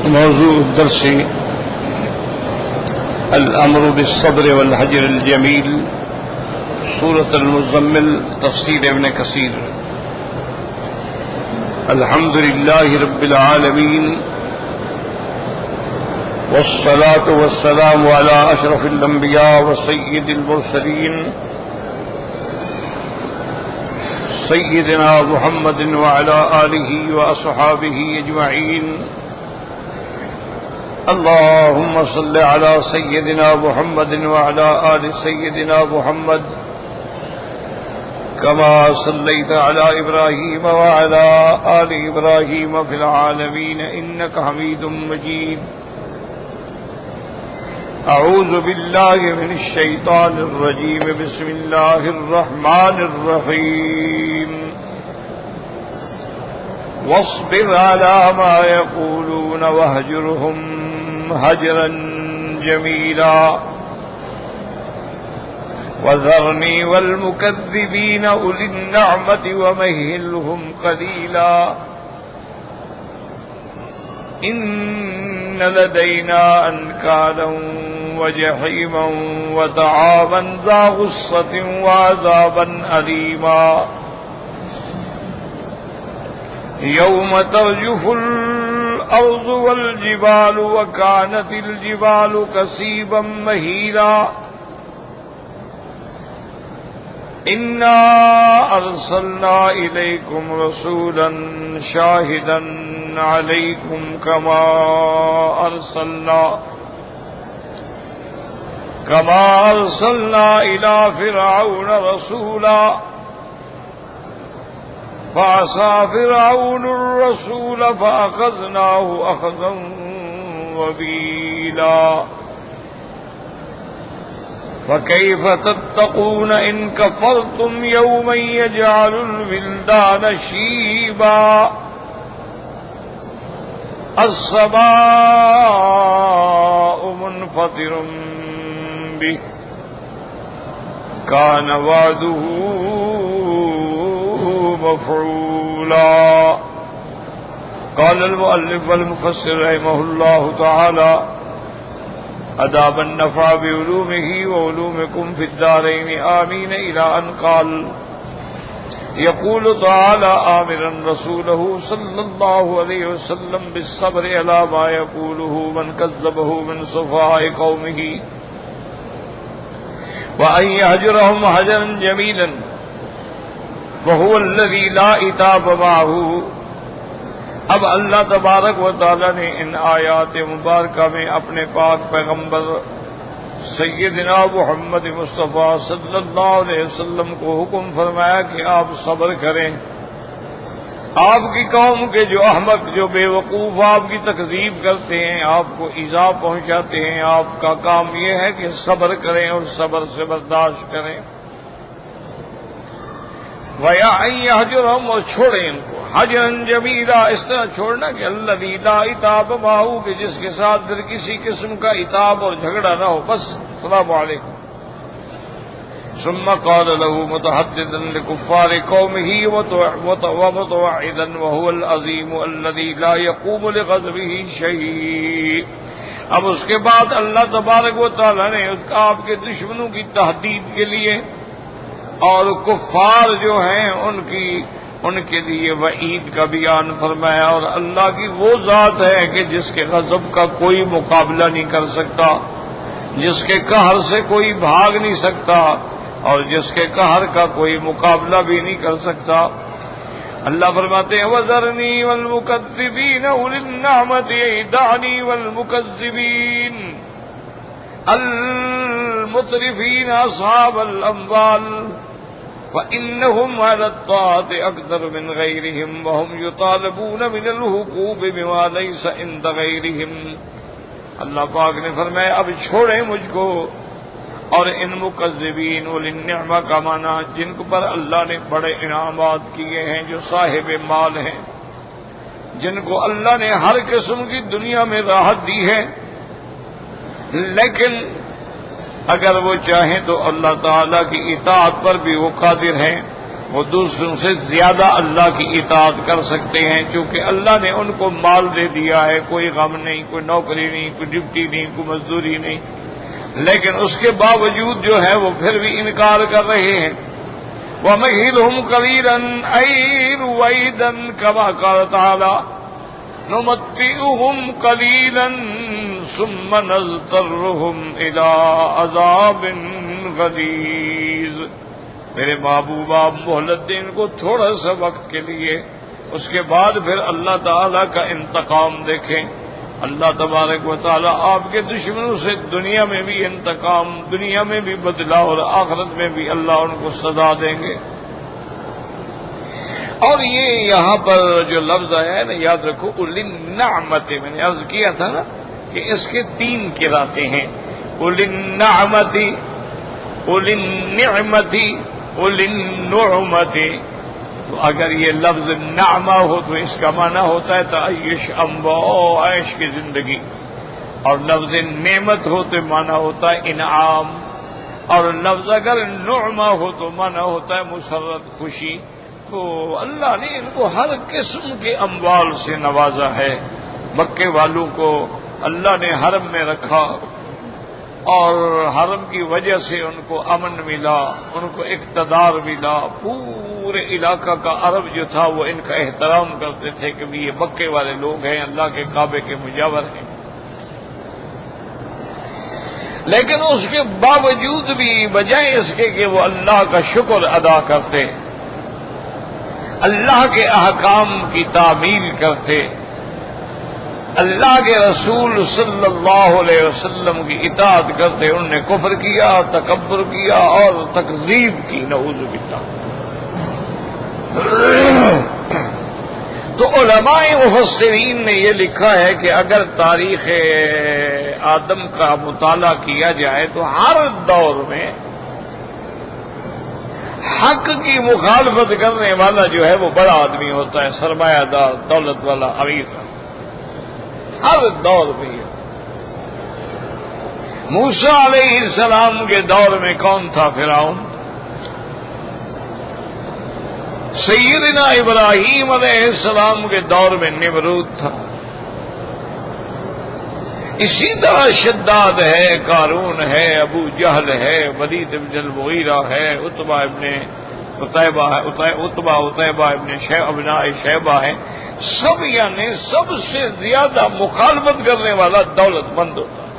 موضوع الدرس الأمر بالصبر والهجر الجميل، سورة المزمل، تفسير ابن كثير. الحمد لله رب العالمين، والصلاة والسلام على أشرف الأنبياء وسيد المرسلين سيدنا محمد وعلى آله وأصحابه أجمعين. اللهم صل على سيدنا محمد وعلى آل سيدنا محمد كما صليت على إبراهيم وعلى آل إبراهيم في العالمين إنك حميد مجيد. أعوذ بالله من الشيطان الرجيم. بسم الله الرحمن الرحيم. واصبر على ما يقولون واهجرهم هجرا جميلا وذرني والمكذبين أولي النعمة ومهلهم قليلا إن لدينا أنكالا وجحيما وطعاما ذا غصة وعذابا أليما يوم ترجف الأرض والجبال وكانت الجبال كثيبا مهيلا إنا أرسلنا إليكم رسولا شاهدا عليكم كما أرسلنا إلى فرعون رسولا فعصى فرعون الرسول فأخذناه أخذا وبيلا فكيف تتقون إن كفرتم يوما يجعل الولدان شيبا السماء منفطر به كان وعده مفعولا. قال المؤلف والمفسر رحمه الله تعالى: أداب النفع بعلومه وعلومكم في الدارين آمين، إلى أن قال: يقول تعالى آمرا رسوله صلى الله عليه وسلم بالصبر على ما يقوله من كذبه من صفاء قومه وأن يهجرهم هجرا جميلا وهو الذي لا عتاب معه. اب اللہ تبارک و تعالی نے ان آیات مبارکہ میں اپنے پاک پیغمبر سیدنا محمد مصطفیٰ صلی اللہ علیہ وسلم کو حکم فرمایا کہ آپ صبر کریں. آپ کی قوم کے جو احمق، جو بے وقوف آپ کی تکذیب کرتے ہیں، آپ کو ایذا پہنچاتے ہیں، آپ کا کام یہ ہے کہ صبر کریں اور صبر سے برداشت کریں. وَيَا أَن يَهْجُرَهُمْ، اور چھوڑیں ان کو حجرًا جمیلا، اس طرح چھوڑنا کہ الذی لا عتاب معه، کہ جس کے ساتھ پھر کسی قسم کا عتاب اور جھگڑا نہ ہو. بس السلام علیکم. ثم قال له متحدثا لكفار قومه ومتوعدا وهو العظيم الذي لا يقوم لغضبه شيء. اب اس کے بعد اللہ تبارک و تعالی نے آپ کے دشمنوں کی تہدید کے لیے اور کفار جو ہیں ان کے لیے وعید کا بیان فرمایا. اور اللہ کی وہ ذات ہے کہ جس کے غضب کا کوئی مقابلہ نہیں کر سکتا، جس کے قہر سے کوئی بھاگ نہیں سکتا، اور جس کے قہر کا کوئی مقابلہ بھی نہیں کر سکتا. اللہ فرماتے ہیں: وَذَرْنِي وَالْمُكَذِّبِينَ أُولِي النَّعْمَةِ دَعْنِي وَالْمُكَذِّبِينَ المترفين أصحاب الأموال فإنهم على الطاعة أقدر من غيرهم وهم يطالبون من الحقوق بما ليس عند غيرهم. اللہ پاک نے فرمایا اب چھوڑیں مجھ کو اور ان مکذبین والنعمہ کا معنی جن پر اللہ نے بڑے انعامات کیے ہیں، جو صاحب مال ہیں، جن کو اللہ نے ہر قسم کی دنیا میں راحت دی ہے، لیکن اگر وہ چاہیں تو اللہ تعالی کی اطاعت پر بھی وہ قادر ہیں. وہ دوسروں سے زیادہ اللہ کی اطاعت کر سکتے ہیں، چونکہ اللہ نے ان کو مال دے دیا ہے، کوئی غم نہیں، کوئی نوکری نہیں، کوئی ڈیوٹی نہیں، کوئی مزدوری نہیں، لیکن اس کے باوجود جو ہے وہ پھر بھی انکار کر رہے ہیں۔ وَمَهِّلْهُمْ قَلِيلًا أَيْ رُوَيْدًا كَمَا قَالَ تَعَالَى نُمَتِّعُهُمْ قَلِيلًا ثُمَّ نَضْطَرُّهُمْ إِلَىٰ عَذَابٍ غَلِيظٍ۔ میرے محبوب آپ مہلت دیں ان کو تھوڑا سا وقت کے لیے، اس کے بعد پھر اللہ تعالی کا انتقام دیکھیں۔ اللہ تبارک و تعالی آپ کے دشمنوں سے دنیا میں بھی انتقام، دنیا میں بھی بدلہ، اور آخرت میں بھی اللہ ان کو سزا دیں گے۔ اور یہ یہاں پر جو لفظ آیا ہے نا، یاد رکھو اُولی النعمت، میں نے عرض کیا تھا نا کہ اس کے 3 قراءتیں ہیں، اُولی النعمت، اُولی النعمت، اُولی النعمت۔ تو اگر یہ لفظ نعمہ ہو تو اس کا معنی ہوتا ہے تعیش انواع عیش کی زندگی، اور لفظ نعمت ہو تو معنی ہوتا ہے انعام، اور لفظ اگر نعمہ ہو تو معنی ہوتا ہے مسرت، خوشی۔ تو اللہ نے ان کو ہر قسم کے اموال سے نوازا ہے۔ مکے والوں کو اللہ نے حرم میں رکھا، اور حرم کی وجہ سے ان کو امن ملا، ان کو اقتدار ملا، پورے علاقہ کا عرب جو تھا وہ ان کا احترام کرتے تھے کہ بھی یہ مکے والے لوگ ہیں، اللہ کے کعبے کے مجاور ہیں۔ لیکن اس کے باوجود بھی بجائے اس کے کہ وہ اللہ کا شکر ادا کرتے، اللہ کے احکام کی تعمیل کرتے، اللہ کے رسول صلی اللہ علیہ وسلم کی اطاعت کرتے، انہوں نے کفر کیا، تکبر کیا اور تکذیب کی، نعوذ باللہ۔ تو علماء مفسرین نے یہ لکھا ہے کہ اگر تاریخ آدم کا مطالعہ کیا جائے تو ہر دور میں حق کی مخالفت کرنے والا جو ہے وہ بڑا آدمی ہوتا ہے، سرمایہ دار، دولت والا، امیر، ہر دور میں۔ موسیٰ علیہ السلام کے دور میں کون تھا؟ فرعون۔ سیدنا ابراہیم علیہ السلام کے دور میں نمرود تھا۔ اسی طرح شداد ہے، قارون ہے، ابو جہل ہے، ولید بن المغیرہ ہے، عتبہ ابن ابناء شیبہ ہے، سب یعنی سب سے زیادہ مخالفت کرنے والا دولت مند ہوتا ہے۔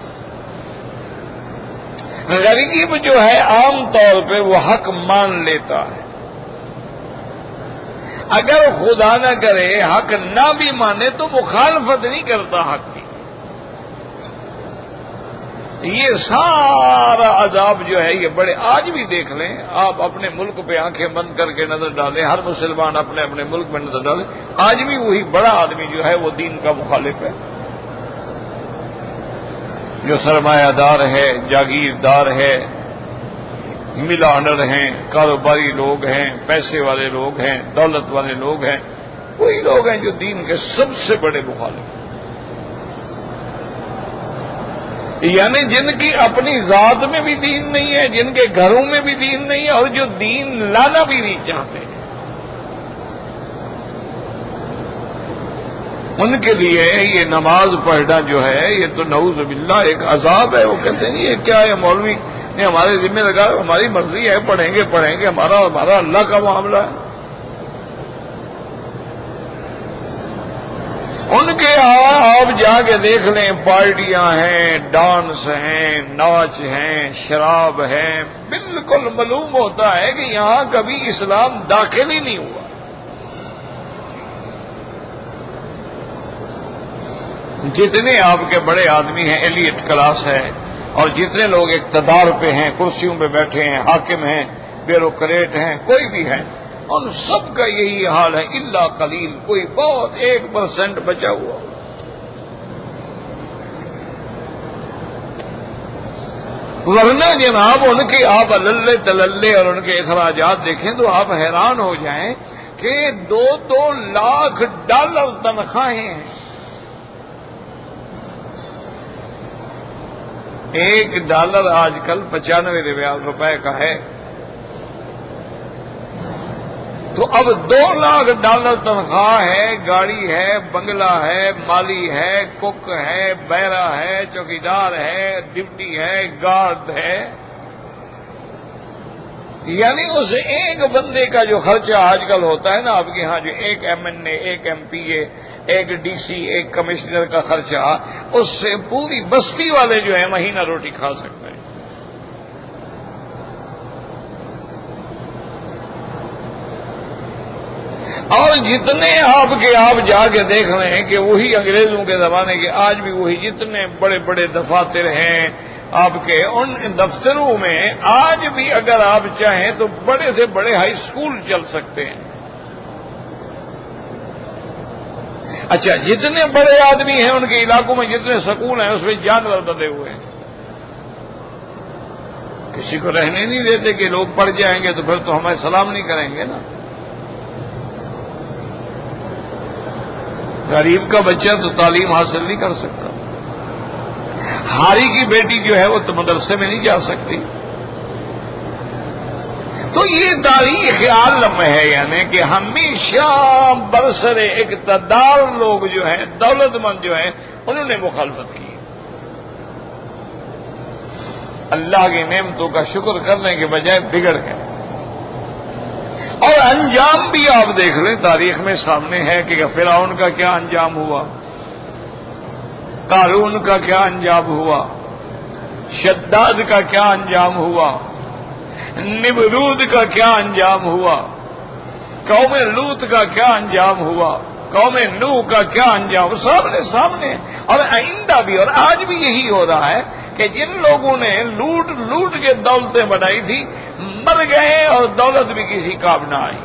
غریب جو ہے عام طور پہ وہ حق مان لیتا ہے، اگر خدا نہ کرے حق نہ بھی مانے تو مخالفت نہیں کرتا حق کی۔ یہ سارا عذاب جو ہے یہ بڑے، آج بھی دیکھ لیں آپ، اپنے ملک پہ آنکھیں بند کر کے نظر ڈالیں، ہر مسلمان اپنے اپنے ملک میں نظر ڈالیں، آج بھی وہی بڑا آدمی جو ہے وہ دین کا مخالف ہے، جو سرمایہ دار ہے، جاگیردار ہے، ملانر ہیں، کاروباری لوگ ہیں، پیسے والے لوگ ہیں، دولت والے لوگ ہیں، وہی لوگ ہیں جو دین کے سب سے بڑے مخالف ہیں، یعنی جن کی اپنی ذات میں بھی دین نہیں ہے، جن کے گھروں میں بھی دین نہیں ہے، اور جو دین لانا بھی نہیں چاہتے۔ ان کے لیے یہ نماز پڑھنا جو ہے یہ تو نعوذ باللہ ایک عذاب ہے۔ وہ کہتے ہیں یہ کیا ہے، مولوی نے ہمارے ذمہ لگا، ہماری مرضی ہے، پڑھیں گے ہمارا اللہ کا معاملہ ہے۔ ان کے آپ جا کے دیکھ لیں، پارٹیاں ہیں، ڈانس ہیں، ناچ ہیں، شراب ہیں، بالکل معلوم ہوتا ہے کہ یہاں کبھی اسلام داخل ہی نہیں ہوا۔ جتنے آپ کے بڑے آدمی ہیں، ایلیٹ کلاس ہے، اور جتنے لوگ اقتدار پہ ہیں، کرسیوں پہ بیٹھے ہیں، حاکم ہیں، بیوروکریٹ ہیں، کوئی بھی ہے، ان سب کا یہی حال ہے، الا قلیل، کوئی بہت 1% بچا ہوا۔ ورنہ جناب ان کے آپ اللہ تللے اور ان کے اخراجات دیکھیں تو آپ حیران ہو جائیں کہ 2-2 لاکھ ڈالر تنخواہیں ہیں۔ $1 آج کل 95 روپے کا ہے۔ تو اب $2 لاکھ تنخواہ ہے، گاڑی ہے، بنگلہ ہے، مالی ہے، کک ہے، بیرا ہے، چوکیدار ہے، ڈپٹی ہے، گارڈ ہے، یعنی اس ایک بندے کا جو خرچہ آج کل ہوتا ہے نا آپ کے ہاں، جو ایک MNA، ایک MPA، ایک DC، ایک کمشنر کا خرچہ، اس سے پوری بستی والے جو ہیں مہینہ روٹی کھا سکتے ہیں۔ اور جتنے آپ جا کے دیکھ رہے ہیں کہ وہی انگریزوں کے زمانے کے آج بھی وہی جتنے بڑے بڑے دفاتر ہیں آپ کے، ان دفتروں میں آج بھی اگر آپ چاہیں تو بڑے سے بڑے ہائی اسکول چل سکتے ہیں۔ اچھا، جتنے بڑے آدمی ہیں ان کے علاقوں میں جتنے سکول ہیں اس میں جانور بندے ہوئے ہیں، کسی کو رہنے نہیں دیتے کہ لوگ پڑھ جائیں گے تو پھر تو ہمیں سلام نہیں کریں گے نا۔ غریب کا بچہ تو تعلیم حاصل نہیں کر سکتا، ہاری کی بیٹی جو ہے وہ تو مدرسے میں نہیں جا سکتی۔ تو یہ تاریخ عالم ہے، یعنی کہ ہمیشہ برسر اقتدار لوگ جو ہیں، دولت مند جو ہیں، انہوں نے مخالفت کی۔ اللہ کی نعمتوں کا شکر کرنے کے بجائے بگڑ گئے، اور انجام بھی آپ دیکھ لیں تاریخ میں سامنے ہے کہ فرعون کا کیا انجام ہوا، قارون کا کیا انجام ہوا، شداد کا کیا انجام ہوا، نمرود کا کیا انجام ہوا، قوم لوط کا کیا انجام ہوا، قوم نوح کا کیا انجام، سامنے اور آئندہ بھی، اور آج بھی یہی ہو رہا ہے کہ جن لوگوں نے لوٹ کے دولتیں بنائی تھی مر گئے اور دولت بھی کسی کام نہ آئی،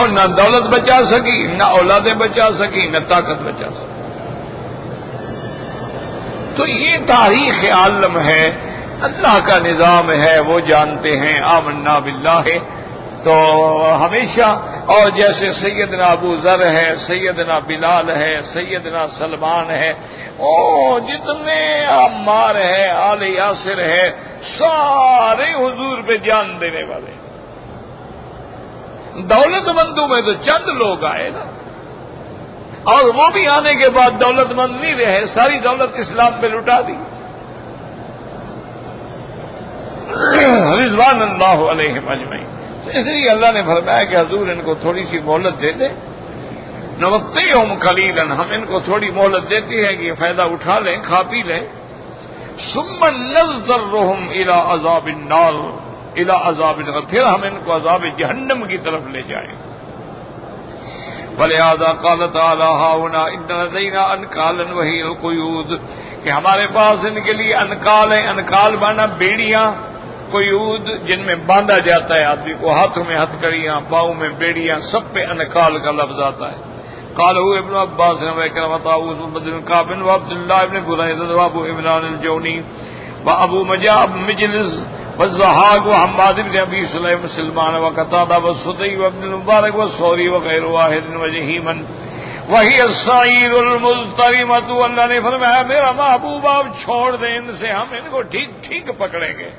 نہ دولت بچا سکی، نہ اولادیں بچا سکی، نہ طاقت بچا سکی۔ تو یہ تاریخ عالم ہے، اللہ کا نظام ہے، وہ جانتے ہیں۔ آمنا باللہ تو ہمیشہ، اور جیسے سیدنا ابو ذر ہے، سیدنا بلال ہے، سیدنا سلمان ہے، جتنے عمار ہے، آل یاسر ہے، سارے حضور پہ جان دینے والے۔ دولت مندوں میں تو چند لوگ آئے نا، اور وہ بھی آنے کے بعد دولت مند نہیں رہے، ساری دولت اسلام پہ لٹا دی۔ رضوان اللہ علیہم اجمعین۔ اس لیے اللہ نے فرمایا کہ حضور ان کو تھوڑی سی مہلت دے دیں، نوتیہم قلیلا، ہم ان کو تھوڑی مہلت دیتے ہیں کہ یہ فائدہ اٹھا لیں، کھا پی لیں، ثم نضطرہم الی عذاب النار، الی عذاب النار، پھر ہم ان کو عذاب جہنم کی طرف لے جائیں۔ ولہذا قال تعالی ہاؤنا ان لدینا انکالا وہی القیود، کہ ہمارے پاس ان کے لیے انکال ہیں، انکال مانا بیڑیاں، قیود جن میں باندھا جاتا ہے آدمی کو، ہاتھوں میں ہتھکڑیاں، پاؤں میں بیڑیاں، سب پہ انکال کا لفظ آتا ہے۔ قالہ ابن عباس وکرمہ طاؤوس بن کعب وعبد اللہ بن بريدة وابو عمران الجونی وابو مجلس والضحاک وحماد بن ابی سلیم سلمان وقتادہ والسدی وابن المبارک والثوری وغیر واحد وجہیما وہی السعیر المضطرمۃ۔ اللہ نے فرمایا میرا محبوب آپ چھوڑ دیں ان سے، ہم ان کو ٹھیک ٹھیک پکڑیں گے،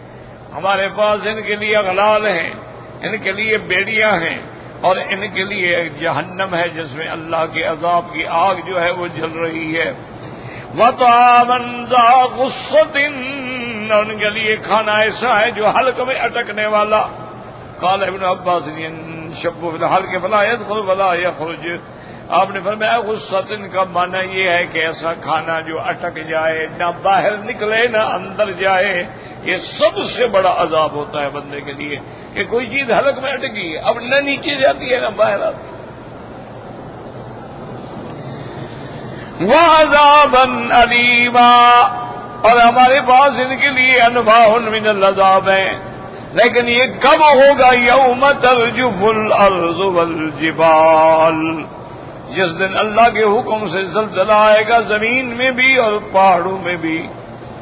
ہمارے پاس ان کے لیے اغلال ہیں، ان کے لیے بیڑیاں ہیں، اور ان کے لیے ایک جہنم ہے جس میں اللہ کے عذاب کی آگ جو ہے وہ جل رہی ہے۔ وَطَعَامًا ذَا غُصَّةٍ، ان کے لیے کھانا ایسا ہے جو حلق میں اٹکنے والا۔ قال ابن عباس ينشب في الحلق فلا يدخل ولا يخرج، آپ نے فرمایا غصۃ کا معنی یہ ہے کہ ایسا کھانا جو اٹک جائے، نہ باہر نکلے نہ اندر جائے، یہ سب سے بڑا عذاب ہوتا ہے بندے کے لیے کہ کوئی چیز حلق میں اٹکی ہے، اب نہ نیچے جاتی ہے نہ باہر آتی۔ وَعَذَابًا أَلِيمًا، اور ہمارے پاس ان کے لیے انواع من العذاب ہیں، لیکن یہ کب ہوگا؟ یوم ترجف الارض والجبال، جس دن اللہ کے حکم سے زلزلہ آئے گا زمین میں بھی اور پہاڑوں میں بھی۔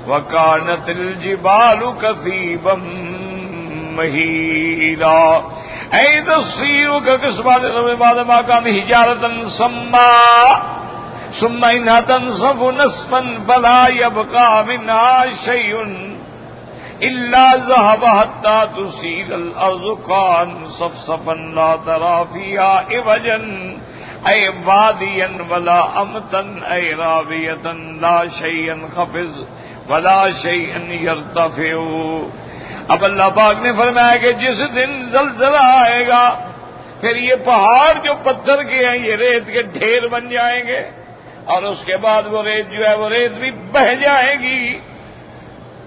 وَكَانَتِ الْجِبَالُ كَثِيبًا مَهِيلًا، أي تَصِيرُ كَقِصْوَانِ بعد ما كان حجارة صما ثم إنها تنصف نصفا فلا يبقى منها شيء، الا ذهب حتى تصير الارض كان صفصفا لا ترى فيها عوجا اي واديا ولا امتا اي راوية لا شيئا خفض ولا شيئا يرتفع. اب اللہ پاک نے فرمایا کہ جس دن زلزلہ آئے گا پھر یہ پہاڑ جو پتھر کے ہیں یہ ریت کے ڈھیر بن جائیں گے، اور اس کے بعد وہ ریت جو ہے وہ ریت بھی بہہ جائے گی،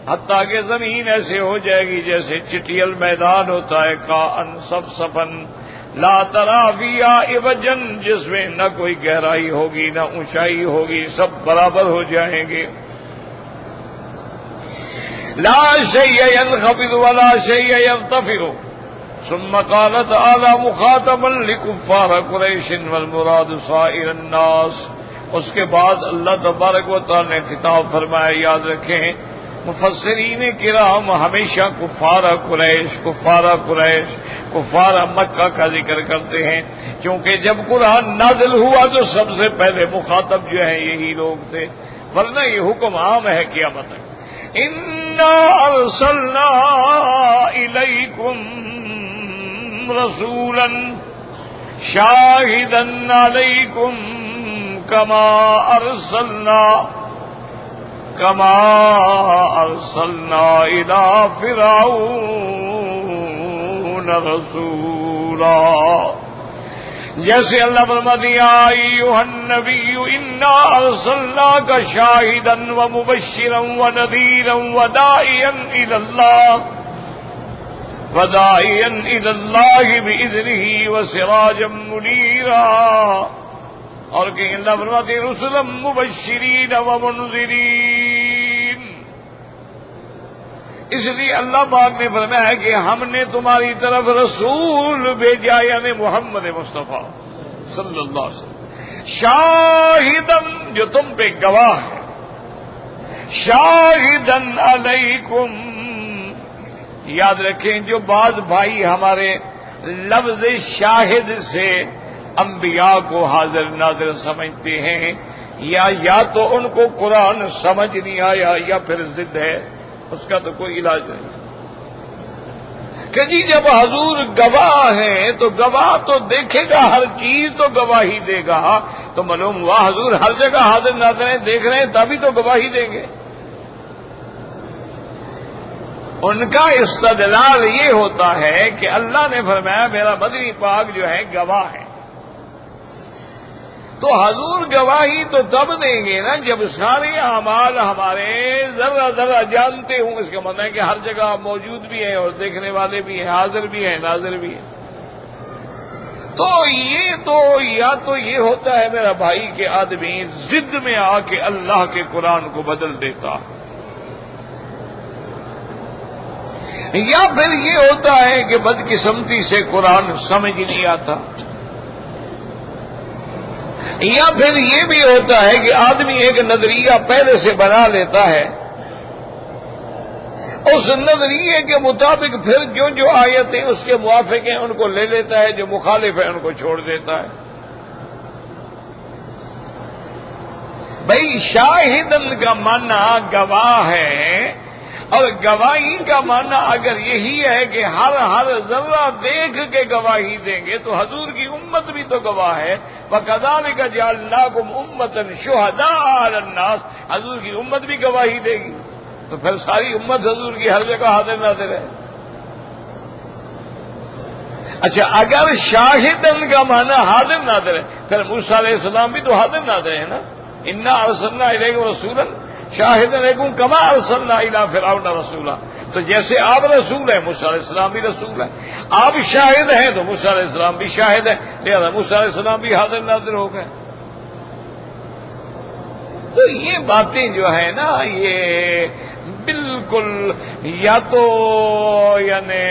حتیٰ کہ زمین ایسے ہو جائے گی جیسے چٹیل میدان ہوتا ہے، کان صفصفا لا تری فیہا عوجا، جس میں نہ کوئی گہرائی ہوگی نہ اونچائی ہوگی، سب برابر ہو جائیں گے. لا شيء ينخفض ولا شيء يرتفع. ثم قال تعالى مخاطبا لكفار قريش والمراد سائر الناس. اس کے بعد اللہ تبارک و تعالی نے خطاب فرمایا، یاد رکھیں مفسرین کرام ہمیشہ کفار مکہ کا ذکر کرتے ہیں، کیونکہ جب قرآن نازل ہوا تو سب سے پہلے مخاطب جو ہیں یہی لوگ تھے، ورنہ یہ حکم عام ہے قیامت تک. اِنَّا أَرْسَلْنَا إِلَيْكُمْ رَسُولًا شَاهِدًا عَلَيْكُمْ كَمَا أَرْسَلْنَا إِلَى فِرْعَوْنَ رَسُولًا. جیسے اللہ فرماتے ہیں یا ایھا النبی انا ارسلناک شاہدا ومبشرا ونذیرا وداعیا الی اللہ باذنہ وسراجا منیرا. اور کہ اللہ فرماتے ہیں رسلا مبشرین ومنذرین. اس لیے اللہ پاک نے فرمایا کہ ہم نے تمہاری طرف رسول بھیجا، یعنی محمد مصطفیٰ صلی اللہ علیہ وسلم، شاہدن جو تم پہ گواہ ہے، شاہدن علیکم. یاد رکھیں جو بعض بھائی ہمارے لفظ شاہد سے انبیاء کو حاضر ناظر سمجھتے ہیں، یا تو ان کو قرآن سمجھ نہیں آیا یا پھر ضد ہے، اس کا تو کوئی علاج نہیں. کہ جی جب حضور گواہ ہیں تو گواہ تو دیکھے گا، ہر چیز تو گواہی دے گا، تو معلوم ہوا حضور ہر جگہ حاضر ناظر ہیں، دیکھ رہے ہیں تبھی تو گواہی دیں گے. ان کا استدلال یہ ہوتا ہے کہ اللہ نے فرمایا میرا مدنی پاک جو ہے گواہ ہے، تو حضور گواہی تو تب دیں گے نا جب سارے اعمال ہمارے ذرہ ذرہ جانتے ہوں. اس کا مطلب ہے کہ ہر جگہ موجود بھی ہیں اور دیکھنے والے بھی ہیں، حاضر بھی ہیں ناظر بھی ہیں. تو یا تو یہ ہوتا ہے میرا بھائی کہ آدمی ضد میں آ کے اللہ کے قرآن کو بدل دیتا، یا پھر یہ ہوتا ہے کہ بدقسمتی سے قرآن سمجھ نہیں آتا، یا پھر یہ بھی ہوتا ہے کہ آدمی ایک نظریہ پہلے سے بنا لیتا ہے، اس نظریے کے مطابق پھر جو آیتیں اس کے موافق ہیں ان کو لے لیتا ہے، جو مخالف ہے ان کو چھوڑ دیتا ہے. بھائی شاہدن کا معنی گواہ ہے، اور گواہی کا معنی اگر یہی ہے کہ ہر ذرہ دیکھ کے گواہی دیں گے تو حضور کی امت بھی تو گواہ ہے. وَكَذَلِكَ جَعَلْنَاكُمْ أُمَّةً شُهَدَاءَ عَلَى النَّاسِ. حضور کی امت بھی گواہی دے گی، تو پھر ساری امت حضور کی ہر جگہ حاضر ناظر ہے. اچھا اگر شاہدن کا معنی حاضر ناظر ہے، پھر موسیٰ علیہ السلام بھی تو حاضر ناظر ہے نا. اِنَّا أَرْسَلْنَا إِلَيْكُمْ رَسُولًا شاہد علیکم کما ارسلنا الی فرعون رسولا. تو جیسے آپ رسول ہیں موسیٰ علیہ السلام بھی رسول ہیں، آپ شاہد ہیں تو موسیٰ علیہ السلام بھی شاہد ہیں، لہذا موسیٰ علیہ السلام بھی حاضر ناظر ہو گئے. تو یہ باتیں جو ہے نا یہ بالکل یا تو یعنی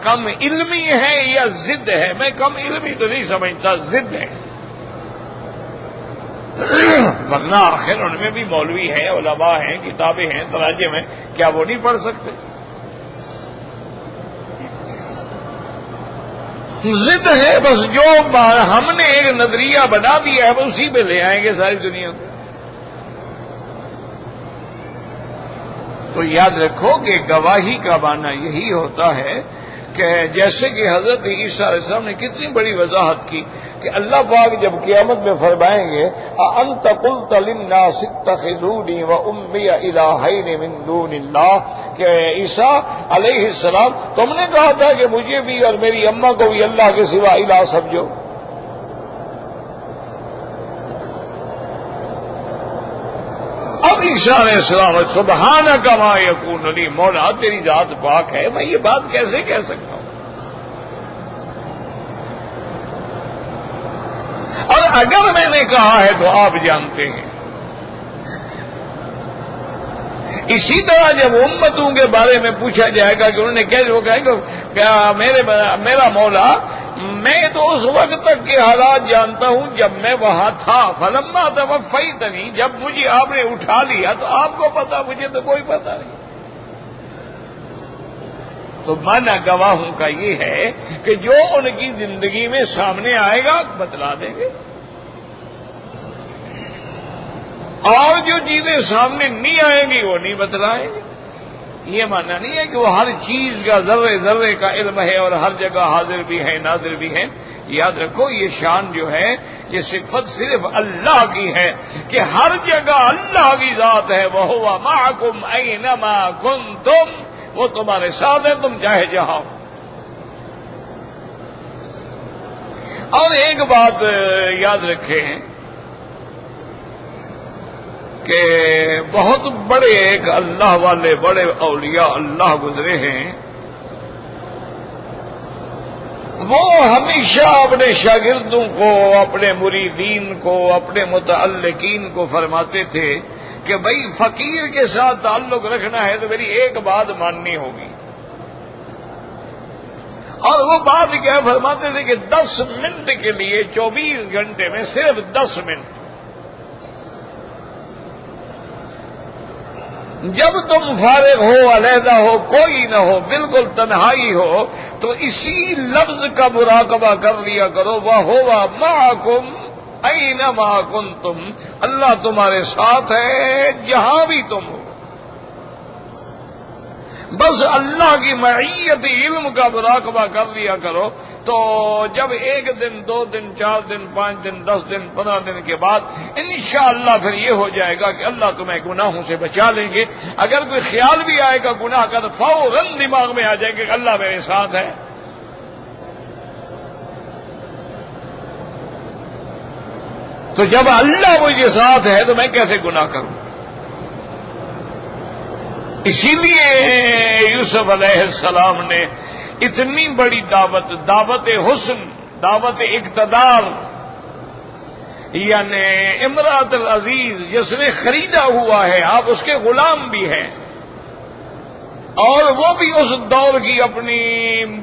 کم علمی ہے یا ضد ہے. میں کم علمی تو نہیں سمجھتا، ضد ہے. ورنہ آخر ان میں بھی مولوی ہیں، علماء ہیں، کتابیں ہیں، تراجم ہیں، کیا وہ نہیں پڑھ سکتے؟ ضد ہے بس. جو ہم نے ایک نظریہ بنا دیا ہے اسی پہ لے آئیں گے ساری دنیا کو. تو یاد رکھو کہ گواہی کا معنی یہی ہوتا ہے کہ جیسے کہ حضرت عیسیٰ علیہ السلام نے کتنی بڑی وضاحت کی کہ اللہ پاک جب قیامت میں فرمائیں گے اَأَنْتَ قُلْتَ لِلنَّاسِ اتَّخِذُونِي وَأُمِّيَ إِلَٰهَيْنِ مِن دُونِ اللَّهِ کہ عیسیٰ علیہ السلام تم نے کہا تھا کہ مجھے بھی اور میری اماں کو بھی اللہ کے سوا الہ سمجھو. اب عیسیٰ علیہ السلام سبحانک ما یکون لی، مولا تیری ذات پاک ہے، میں یہ بات کیسے کہہ سکتا ہوں؟ اور اگر میں نے کہا ہے تو آپ جانتے ہیں. اسی طرح جب امتوں کے بارے میں پوچھا جائے گا کہ انہوں نے کیا، وہ کہیں گے کیا میرا مولا میں تو اس وقت تک کے حالات جانتا ہوں جب میں وہاں تھا، فلما توفیتنی، جب مجھے آپ نے اٹھا لیا تو آپ کو پتا، مجھے تو کوئی پتا نہیں. تو مانا گواہوں کا یہ ہے کہ جو ان کی زندگی میں سامنے آئے گا بتلا دیں گے، اور جو چیزیں سامنے نہیں آئیں گی وہ نہیں بتلائیں گے. یہ ماننا نہیں ہے کہ وہ ہر چیز کا ذرے ذرے کا علم ہے اور ہر جگہ حاضر بھی ہے ناظر بھی ہے. یاد رکھو یہ شان جو ہے، یہ صفت صرف اللہ کی ہے کہ ہر جگہ اللہ کی ذات ہے. وَهُوَ مَعَكُمْ أَيْنَمَا كُنْتُمْ، وہ تمہارے ساتھ ہے تم چاہے جہاں. اور ایک بات یاد رکھیں کہ بہت بڑے ایک اللہ والے بڑے اولیاء اللہ گزرے ہیں، وہ ہمیشہ اپنے شاگردوں کو، اپنے مریدین کو، اپنے متعلقین کو فرماتے تھے کہ بھائی فقیر کے ساتھ تعلق رکھنا ہے تو میری ایک بات ماننی ہوگی. اور وہ بات کیا فرماتے تھے کہ 10 منٹ کے لیے 24 گھنٹے میں صرف 10 منٹ جب تم فارغ ہو، علیحدہ ہو، کوئی نہ ہو، بالکل تنہائی ہو، تو اسی لفظ کا مراقبہ کر لیا کرو، وَهُوَ مَعَكُمْ أَيْنَمَا كُنْتُمْ، اللہ تمہارے ساتھ ہے جہاں بھی تم ہو. بس اللہ کی معیت علم کا مراقبہ کر لیا کرو. تو جب 1 دن 2 دن 4 دن 5 دن 10 دن 15 دن کے بعد انشاءاللہ پھر یہ ہو جائے گا کہ اللہ تمہیں گناہوں سے بچا لیں گے. اگر کوئی خیال بھی آئے گا گناہ کا تو فوراً دماغ میں آ جائے گا کہ اللہ میرے ساتھ ہے. تو جب اللہ مجھے ساتھ ہے تو میں کیسے گناہ کروں؟ اسی لیے یوسف علیہ السلام نے اتنی بڑی دعوت حسن، دعوت اقتدار، یعنی امرأت العزیز جس نے خریدا ہوا ہے، آپ اس کے غلام بھی ہیں، اور وہ بھی اس دور کی اپنی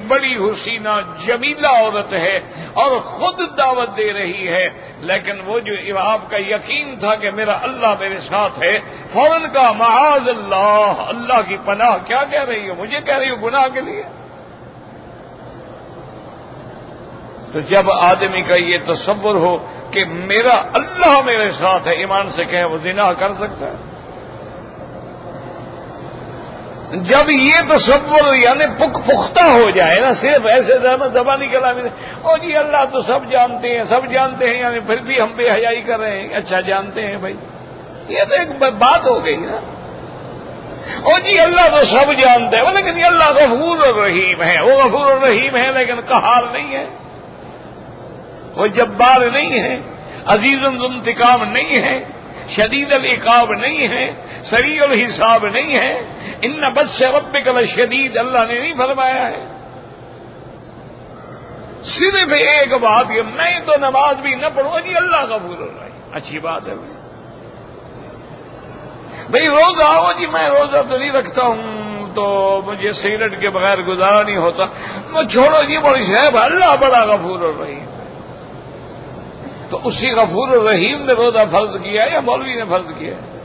بڑی حسینہ جمیلہ عورت ہے اور خود دعوت دے رہی ہے. لیکن وہ جو آپ کا یقین تھا کہ میرا اللہ میرے ساتھ ہے، فوراً کا معاذ اللہ، اللہ کی پناہ. کیا کہہ رہی ہو؟ مجھے کہہ رہی ہو گناہ کے لیے؟ تو جب آدمی کا یہ تصور ہو کہ میرا اللہ میرے ساتھ ہے، ایمان سے کہیں وہ زنا کر سکتا ہے. جب یہ تصور یعنی پختہ ہو جائے نا، صرف ایسے زبانی کلامی سے او جی اللہ تو سب جانتے ہیں، سب جانتے ہیں، یعنی پھر بھی ہم بے حیائی کر رہے ہیں. اچھا جانتے ہیں بھائی، یہ تو ایک بات ہو گئی نا. او جی اللہ تو سب جانتے ہیں، لیکن یہ اللہ غفور الرحیم ہے. وہ غفور الرحیم ہے لیکن قہار نہیں ہے، وہ جبار نہیں ہے، عزیز الانتقام نہیں ہے، شدید العقاب نہیں ہے، سریع الحساب نہیں ہے. ان بطش ربک لشدید اللہ نے نہیں فرمایا ہے. صرف ایک بات کہ میں تو نماز بھی نہ پڑھوں جی اللہ غفور الرحیم. اچھی بات ہے بھائی. روزہ ہو جی میں روزہ تو نہیں رکھتا ہوں تو مجھے سگریٹ کے بغیر گزارا نہیں ہوتا. وہ چھوڑو جی بڑی صاحب اللہ بڑا غفور الرحیم. تو اسی غفور الرحیم نے روزہ فرض کیا ہے یا مولوی نے فرض کیا ہے؟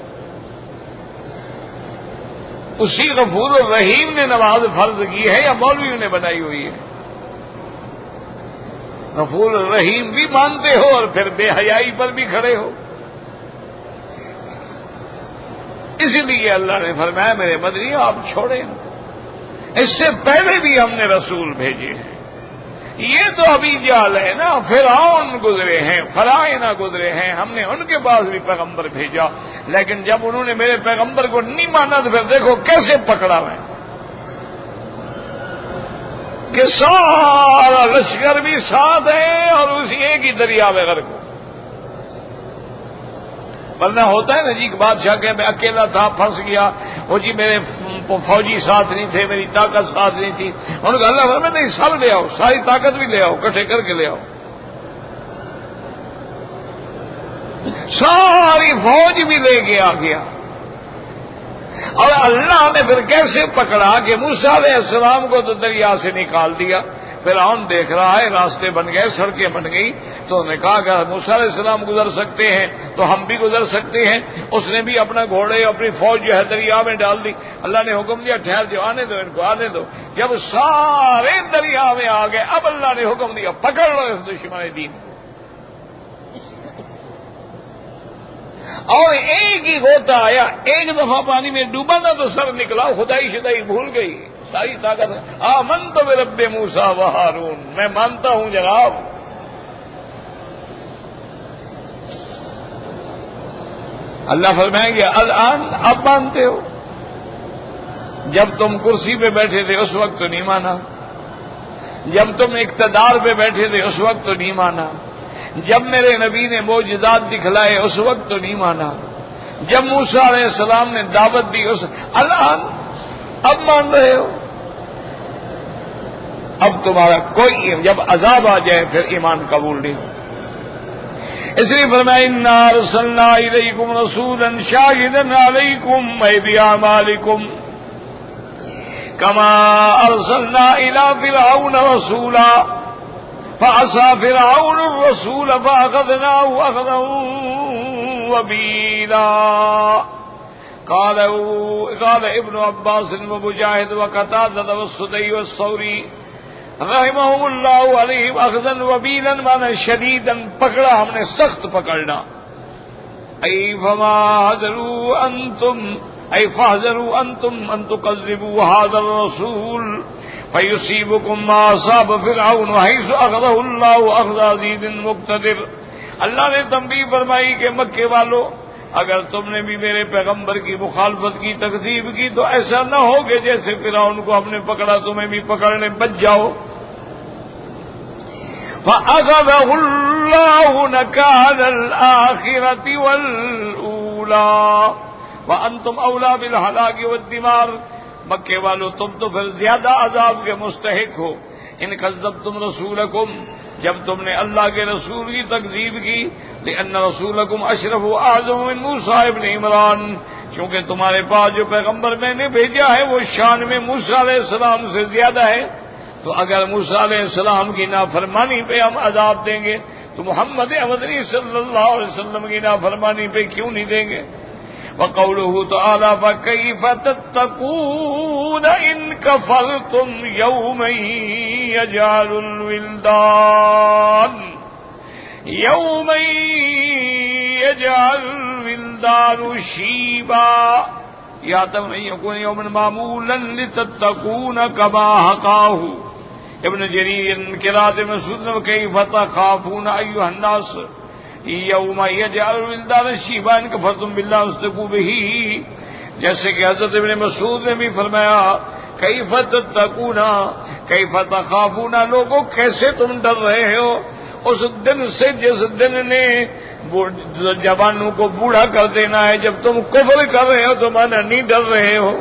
اسی غفور الرحیم نے نماز فرض کی ہے یا مولویوں نے بنائی ہوئی ہے؟ غفور الرحیم بھی مانتے ہو اور پھر بے حیائی پر بھی کھڑے ہو. اسی لیے اللہ نے فرمایا میرے مدنی آپ چھوڑیں، اس سے پہلے بھی ہم نے رسول بھیجے ہیں، یہ تو ابھی جال ہے نا، فرعون گزرے ہیں، فرعونہ گزرے ہیں، ہم نے ان کے پاس بھی پیغمبر بھیجا، لیکن جب انہوں نے میرے پیغمبر کو نہیں مانا تو پھر دیکھو کیسے پکڑا میں کہ سارا لشکر بھی ساتھ ہے اور اسی ایک ہی دریا میں غرق ہو۔ ورنہ ہوتا ہے نا جی کہ بادشاہ کہ میں اکیلا تھا پھنس گیا، وہ جی میرے فوجی ساتھ نہیں تھے، میری طاقت ساتھ نہیں تھی، انہوں نے اللہ فرمایا نہیں سب لے آؤ، ساری طاقت بھی لے آؤ، اکٹھے کر کے لے آؤ، ساری فوج بھی لے کے آ گیا۔ اور اللہ نے پھر کیسے پکڑا کہ موسیٰ علیہ السلام کو تو دریا سے نکال دیا، فرعون دیکھ رہا ہے راستے بن گئے، سڑکیں بن گئی، تو انہوں نے کہا کہ موسیٰ علیہ السلام گزر سکتے ہیں تو ہم بھی گزر سکتے ہیں۔ اس نے بھی اپنا گھوڑے اپنی فوج جو ہے دریا میں ڈال دی، اللہ نے حکم دیا ٹھہر جاؤ، آنے دو ان کو، آنے دو۔ جب سارے دریا میں آ گئے اب اللہ نے حکم دیا پکڑ لو اس دشمن دین، اور ایک ہی غوطہ آیا، ایک دفعہ پانی میں ڈوبا نہ تو سر نکلا، خدائی شدائی بھول گئی، ساری طاقت آمنت برب موسیٰ و ہارون، میں مانتا ہوں جناب۔ اللہ فرمائیں گے الآن اب مانتے ہو، جب تم کرسی پہ بیٹھے تھے اس وقت تو نہیں مانا، جب تم اقتدار پہ بیٹھے تھے اس وقت تو نہیں مانا، جب میرے نبی نے معجزات دکھلائے اس وقت تو نہیں مانا، جب موسیٰ علیہ السلام نے دعوت دی الآن اب مان رہے ہو، اب تمہارا کوئی جب عذاب آ جائے پھر ایمان قبول نہیں ہو۔ اس لیے فرمایا انا ارسلنا الیکم رسولا شاہدا علیکم بأعمالکم کما ارسلنا الی فرعون رسولا فعصى فرعون الرسول فأخذناه أخذا وبيلا۔ قال ابن عباس ومجاهد وقتادة والسدي والثوري رحمهم الله عليهم أخذا وبيلا معنی شديدا، پکڑا ہم نے سخت پکڑنا، أي فما حذروا أنتم أي فاحذروا أنتم أن تكذبوا هذا الرسول فَيُصِيبُكُم مَّا أَصَابَ فِرْعَوْنَ حَيْثُ أَخَذَهُ اللَّهُ أَخْذَ عَزِيزٍ مُقْتَدِرٍ۔ اللہ نے تنبیہ فرمائی کہ مکے والو اگر تم نے بھی میرے پیغمبر کی مخالفت کی، تکذیب کی، تو ایسا نہ ہو کہ جیسے فرعون کو ہم نے پکڑا تمہیں بھی پکڑنے بچ جاؤ۔ فَأَخَذَهُ اللَّهُ نَكَالَ الْآخِرَةِ وَالْأُولَىٰ وَأَنتُمْ أَوْلَىٰ بِالْهَلَاكِ وَالدِّمَارِ۔ مکے والو تم تو پھر زیادہ عذاب کے مستحق ہو، ان کذبتم رسولکم، جب تم نے اللہ کے رسول کی تکذیب کی، لأن رسولکم اشرف و اعظم من موسیٰ ابن عمران، کیونکہ تمہارے پاس جو پیغمبر میں نے بھیجا ہے وہ شان میں موسیٰ علیہ السلام سے زیادہ ہے، تو اگر موسیٰ علیہ السلام کی نافرمانی پہ ہم عذاب دیں گے تو محمد مدنی صلی اللہ علیہ وسلم کی نافرمانی پہ کیوں نہیں دیں گے؟ وقوله تعالى فكيف تتقون إن كفرتم يوما يجعل الولدان شيبا يحسب أن يكون يوما معمولا لتتقون كما حكاه ابن جرير قراءة مسعود كيف تخافون أيها الناس یوم یجعل الولدان شیبا ان کفرتم باللہ واستغفروا به، جیسے کہ حضرت ابن مسعود نے بھی فرمایا کیف تتقون کیف تخافون، لوگوں کیسے تم ڈر رہے ہو اس دن سے جس دن نے جوانوں کو بوڑھا کر دینا ہے، جب تم کفر کر رہے ہو تو مانا نہیں ڈر رہے ہو۔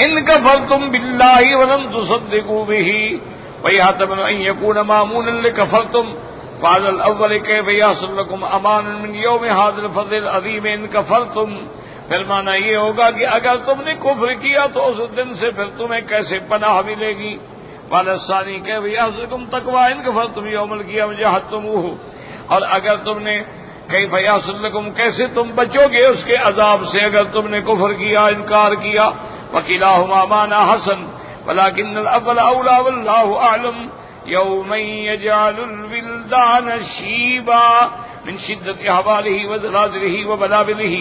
ان کفرتم باللہ ولم تصدقوا به ويحتمل ان يكون مامونا لكفرتم فعلى الاول كيف يحصل لكم امان من يوم هذا الفضل العظيم ان كفرتم، پھر مانا یہ ہوگا کہ اگر تم نے کفر کیا تو اس دن سے پھر تمہیں کیسے پناہ ملے گی۔ وعلى الثاني كيف يحصل لكم تقوى ان كفرتم يوم القيامة جحدتموه، اور اگر تم نے كيف يحصل لكم کیسے تم بچو گے اس کے عذاب سے اگر تم نے کفر کیا، انکار کیا۔ وكلاهما معنى حسن ولكن الأول أولى والله أعلم۔ یوم یجعل الولدان شیبا، من شدت احوالہ وزلازلہ وبلابلہ،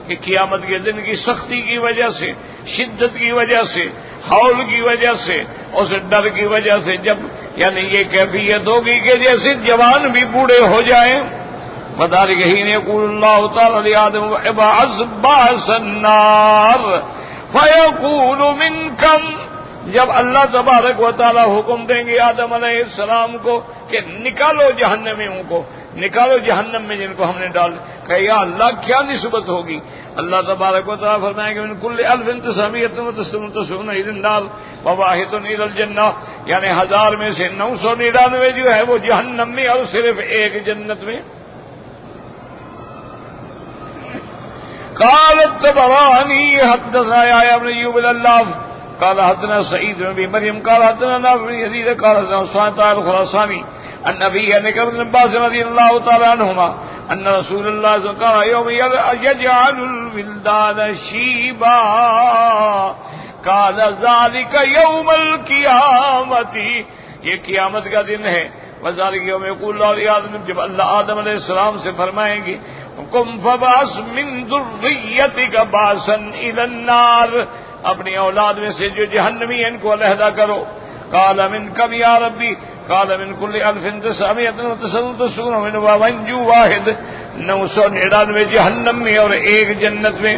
کہ قیامت کے دن کی سختی کی وجہ سے، شدت کی وجہ سے، ہول کی وجہ سے، اس ڈر کی وجہ سے، جب یعنی یہ کیفیت ہوگی کہ جیسے جوان بھی بوڑھے ہو جائیں. وذلک حین یقول اللہ تعالی لآدم ابعث بعث النار فیقول من کم، جب اللہ تبارک و تعالی حکم دیں گے آدم علیہ السلام کو کہ نکالو جہنمیوں کو، نکالو جہنم میں جن کو ہم نے ڈال، کہ یا اللہ کیا نسبت ہوگی؟ اللہ تبارک و تعالی فرمائیں گے من کل 1999 الى النار وواحد الى الجنہ، یعنی 1000 میں سے 999 جو ہے وہ جہنم میں اور صرف ایک جنت میں. قال الطبراني حدثنا يحيى بن ايوب الألاف قال حدثنا سعيد بن ابي مريم قال حدثنا نافع بن يزيد قال حدثنا سعيد الخراساني عن ابي بن عباس رضي الله تعالى عنهما ان رسول الله صلى الله عليه وسلم يوم يجعل الولدان شيبا قال ذلك يوم القيامة، یہ قیامت کا دن ہے. وذلك يوم يقول الله لآدم، جب اللہ آدم علیہ السلام سے فرمائیں گے قم فبعث من ذریتک بعثا الى النار، اپنی اولاد میں سے جو جہنمی ہیں ان کو علیحدہ کرو. قال من کم یا ربی؟ قال من کل 1999 ومنجو واحد، 999 جہنم میں اور ایک جنت میں.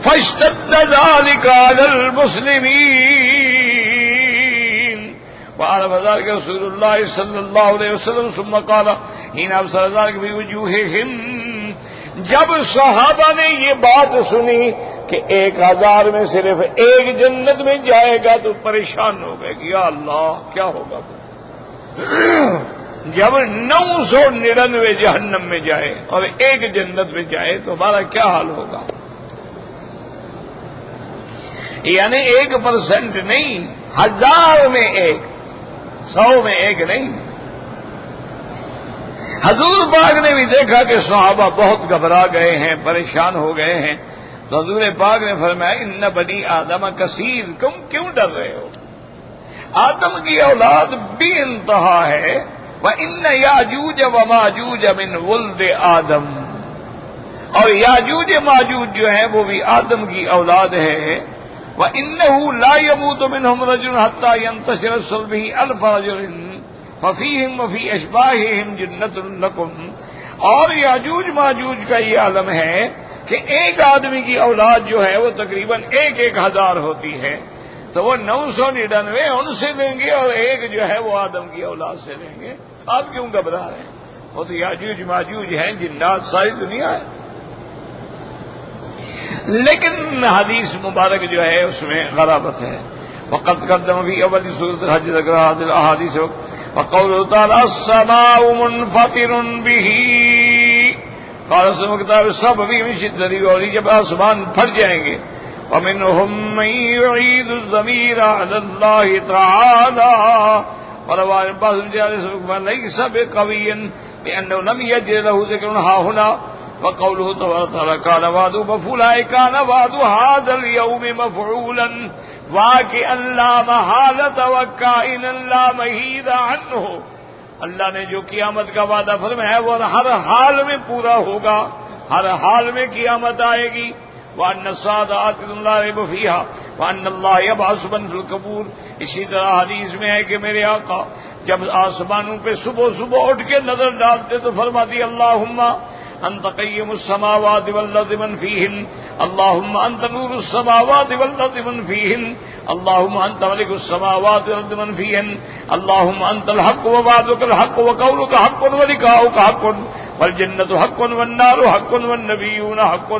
فاشتد ذلك على المسلمين وعرف ذلك رسول الله صلى الله عليه وسلم ثم قال حين ابصر ذلك بوجوههم، جب صحابہ نے یہ بات سنی کہ 1000 میں صرف ایک جنت میں جائے گا تو پریشان ہو گئے کہ یا اللہ کیا ہوگا. جب 999 جہنم میں جائے اور ایک جنت میں جائے تو ہمارا کیا حال ہوگا؟ یعنی 1% نہیں، 1000 میں ایک، 100 میں ایک نہیں. حضور پاک نے بھی دیکھا کہ صحابہ بہت گھبرا گئے ہیں، پریشان ہو گئے ہیں، تو حضور پاک نے فرمایا ان بنی آدم کثیر، تم کیوں ڈر رہے ہو؟ آدم کی اولاد بے انتہا ہے. وَإِنَّ يَأْجُوجَ وَمَأْجُوجَ مِنْ وُلْدِ آدم، اور یاجوج ماجوج جو ہیں وہ بھی آدم کی اولاد ہے. وَإِنَّهُ لَا يَمُوتُ مِنْهُمْ رَجُلٌ حَتَّى يَنْتَشِرَ صُلْبِهِ أَلْفَ رَجُلٍ فَفِيهِمْ وَفِي أَشْبَاهِهِمْ جَنَّةٌ لَكُمْ. اور یاجوج ماجوج کا یہ عالم ہے کہ ایک آدمی کی اولاد جو ہے وہ تقریباً 1000 ہوتی ہے، تو وہ 999 ان سے لیں گے اور ایک جو ہے وہ آدم کی اولاد سے لیں گے. آپ کیوں گھبرا رہے ہیں؟ وہ تو یاجوج ماجوج ہیں، جنات ساری دنیا ہے. لیکن حدیث مبارک جو ہے اس میں غرابت ہے. وقد قدم فی اول سورۃ الحج ذکر هذه الاحاديث وقوله تعالی السماء منفطر به، قال سبحانہ کتاب سب بھی من شدت اور جب آسمان پھٹ جائیں گے. ومنهم من يعيد الضمير على الله تعالى وروى بعض الرجال ليس بقوي بأنه لم يجد له ذكر ها هنا. وقوله تعالى كان وعده مفعولا، كان وعد هذا اليوم مفعولا واقعا لا محالة وكائنا لا محيد عنه. اللہ نے جو قیامت کا وعدہ فرمایا وہ ہر حال میں پورا ہوگا، ہر حال میں قیامت آئے گی. وَأَنَّ السَّاعَةَ آتِيَةٌ لَا رَيْبَ فِيهَا وَأَنَّ اللَّهَ يَبْعَثُ مَن فِي الْقُبُورِ. اسی طرح حدیث میں ہے کہ میرے آقا جب آسمانوں پہ صبح صبح اٹھ کے نظر ڈالتے تو فرماتی اللہم انت قیم السماوات والارض من فیہن، اللہم انت نور السماوات والارض من فیہن، اللہم انت ملک السماوات والارض من فیہن، اللہم انت الحق ووعدک الحق وقولک حق ولقاؤک حق والجنة حق والنار حق والنبیون حق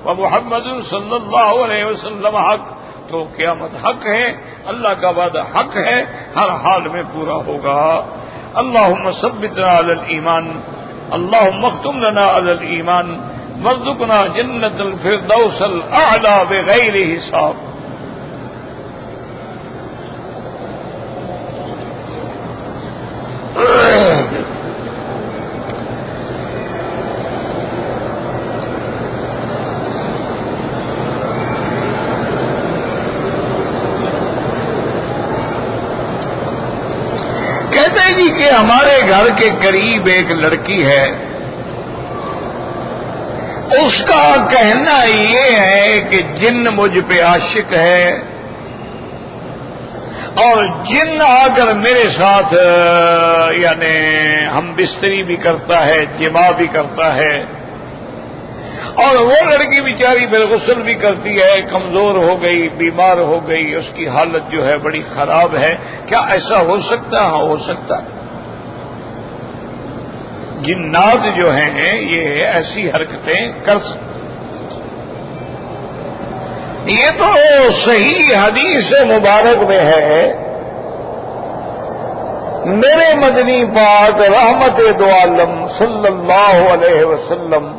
ومحمد صلی اللہ علیہ وسلم حق. تو قیامت حق ہے، اللہ کا وعدہ حق ہے، ہر حال میں پورا ہوگا. اللہم ثبتنا علی الایمان، اللہم اختم لنا علی الایمان وارزقنا جنت الفردوس الاعلی بغیر حساب. کہتے ہیں جی کہ ہمارے گھر کے قریب ایک لڑکی ہے، اس کا کہنا یہ ہے کہ جن مجھ پہ عاشق ہے، اور جن آ کر میرے ساتھ یعنی ہم بستری بھی کرتا ہے، جماع بھی کرتا ہے، اور وہ لڑکی بیچاری پھر غسل بھی کرتی ہے، کمزور ہو گئی، بیمار ہو گئی، اس کی حالت جو ہے بڑی خراب ہے، کیا ایسا ہو سکتا ہے؟ ہاں ہو سکتا ہے۔ جنات جو ہیں یہ ایسی حرکتیں کر سکتے۔ یہ تو صحیح حدیث مبارک میں ہے، میرے مدنی پاک رحمت دو عالم صلی اللہ علیہ وسلم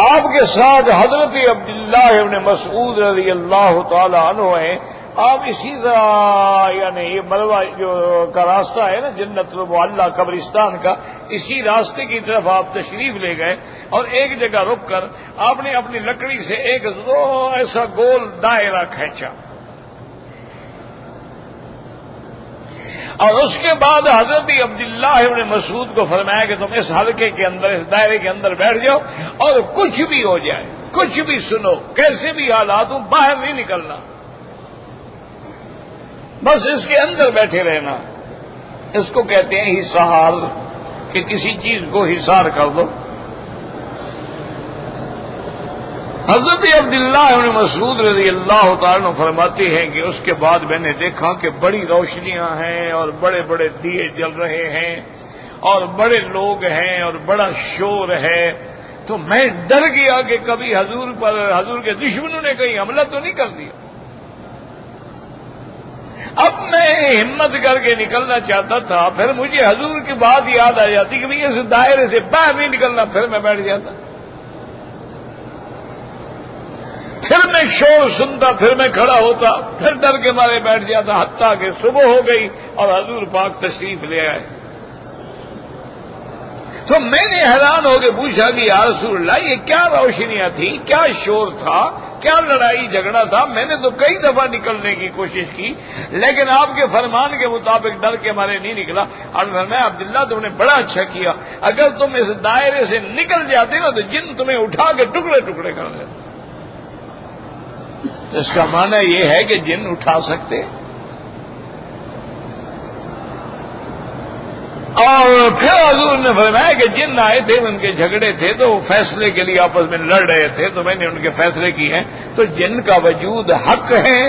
آپ کے ساتھ حضرت عبداللہ ابن مسعود رضی اللہ تعالی عنہ ہیں۔ آپ اسی طرح یعنی یہ ملوہ جو کا راستہ ہے نا جنت المعلیٰ قبرستان کا، اسی راستے کی طرف آپ تشریف لے گئے، اور ایک جگہ رک کر آپ نے اپنی لکڑی سے ایک ایسا گول دائرہ کھینچا، اور اس کے بعد حضرت عبداللہ ابن مسعود کو فرمایا کہ تم اس حلقے کے اندر، اس دائرے کے اندر بیٹھ جاؤ، اور کچھ بھی ہو جائے، کچھ بھی سنو، کیسے بھی حالات ہوں، باہر نہیں نکلنا، بس اس کے اندر بیٹھے رہنا۔ اس کو کہتے ہیں حصار، کہ کسی چیز کو حصار کر دو۔ حضرت عبداللہ ابن مسعود رضی اللہ تعالیٰ فرماتے ہیں کہ اس کے بعد میں نے دیکھا کہ بڑی روشنیاں ہیں اور بڑے بڑے دیے جل رہے ہیں اور بڑے لوگ ہیں اور بڑا شور ہے، تو میں ڈر گیا کہ کبھی حضور کے دشمنوں نے کہیں حملہ تو نہیں کر دیا۔ اب میں ہمت کر کے نکلنا چاہتا تھا، پھر مجھے حضور کی بات یاد آ جاتی کہ بھئی اس دائرے سے باہر نہیں نکلنا، پھر میں بیٹھ جاتا، پھر میں شور سنتا، پھر میں کھڑا ہوتا، پھر ڈر کے مارے بیٹھ جاتا، حتیٰ کہ صبح ہو گئی اور حضور پاک تشریف لے آئے۔ تو میں نے حیران ہو کے پوچھا کہ یا رسول اللہ یہ کیا روشنیاں تھیں، کیا شور تھا، کیا لڑائی جھگڑا تھا؟ میں نے تو کئی دفعہ نکلنے کی کوشش کی، لیکن آپ کے فرمان کے مطابق ڈر کے مارے نہیں نکلا۔ اور میں عبداللہ تم نے بڑا اچھا کیا، اگر تم اس دائرے سے نکل جاتے نا تو جن تمہیں اٹھا کے ٹکڑے ٹکڑے کر دیتے۔ اس کا معنی یہ ہے کہ جن اٹھا سکتے، اور پھر حضور نے فرمایا کہ جن آئے تھے ان کے جھگڑے تھے تو وہ فیصلے کے لیے آپس میں لڑ رہے تھے، تو میں نے ان کے فیصلے کیے ہیں۔ تو جن کا وجود حق ہے،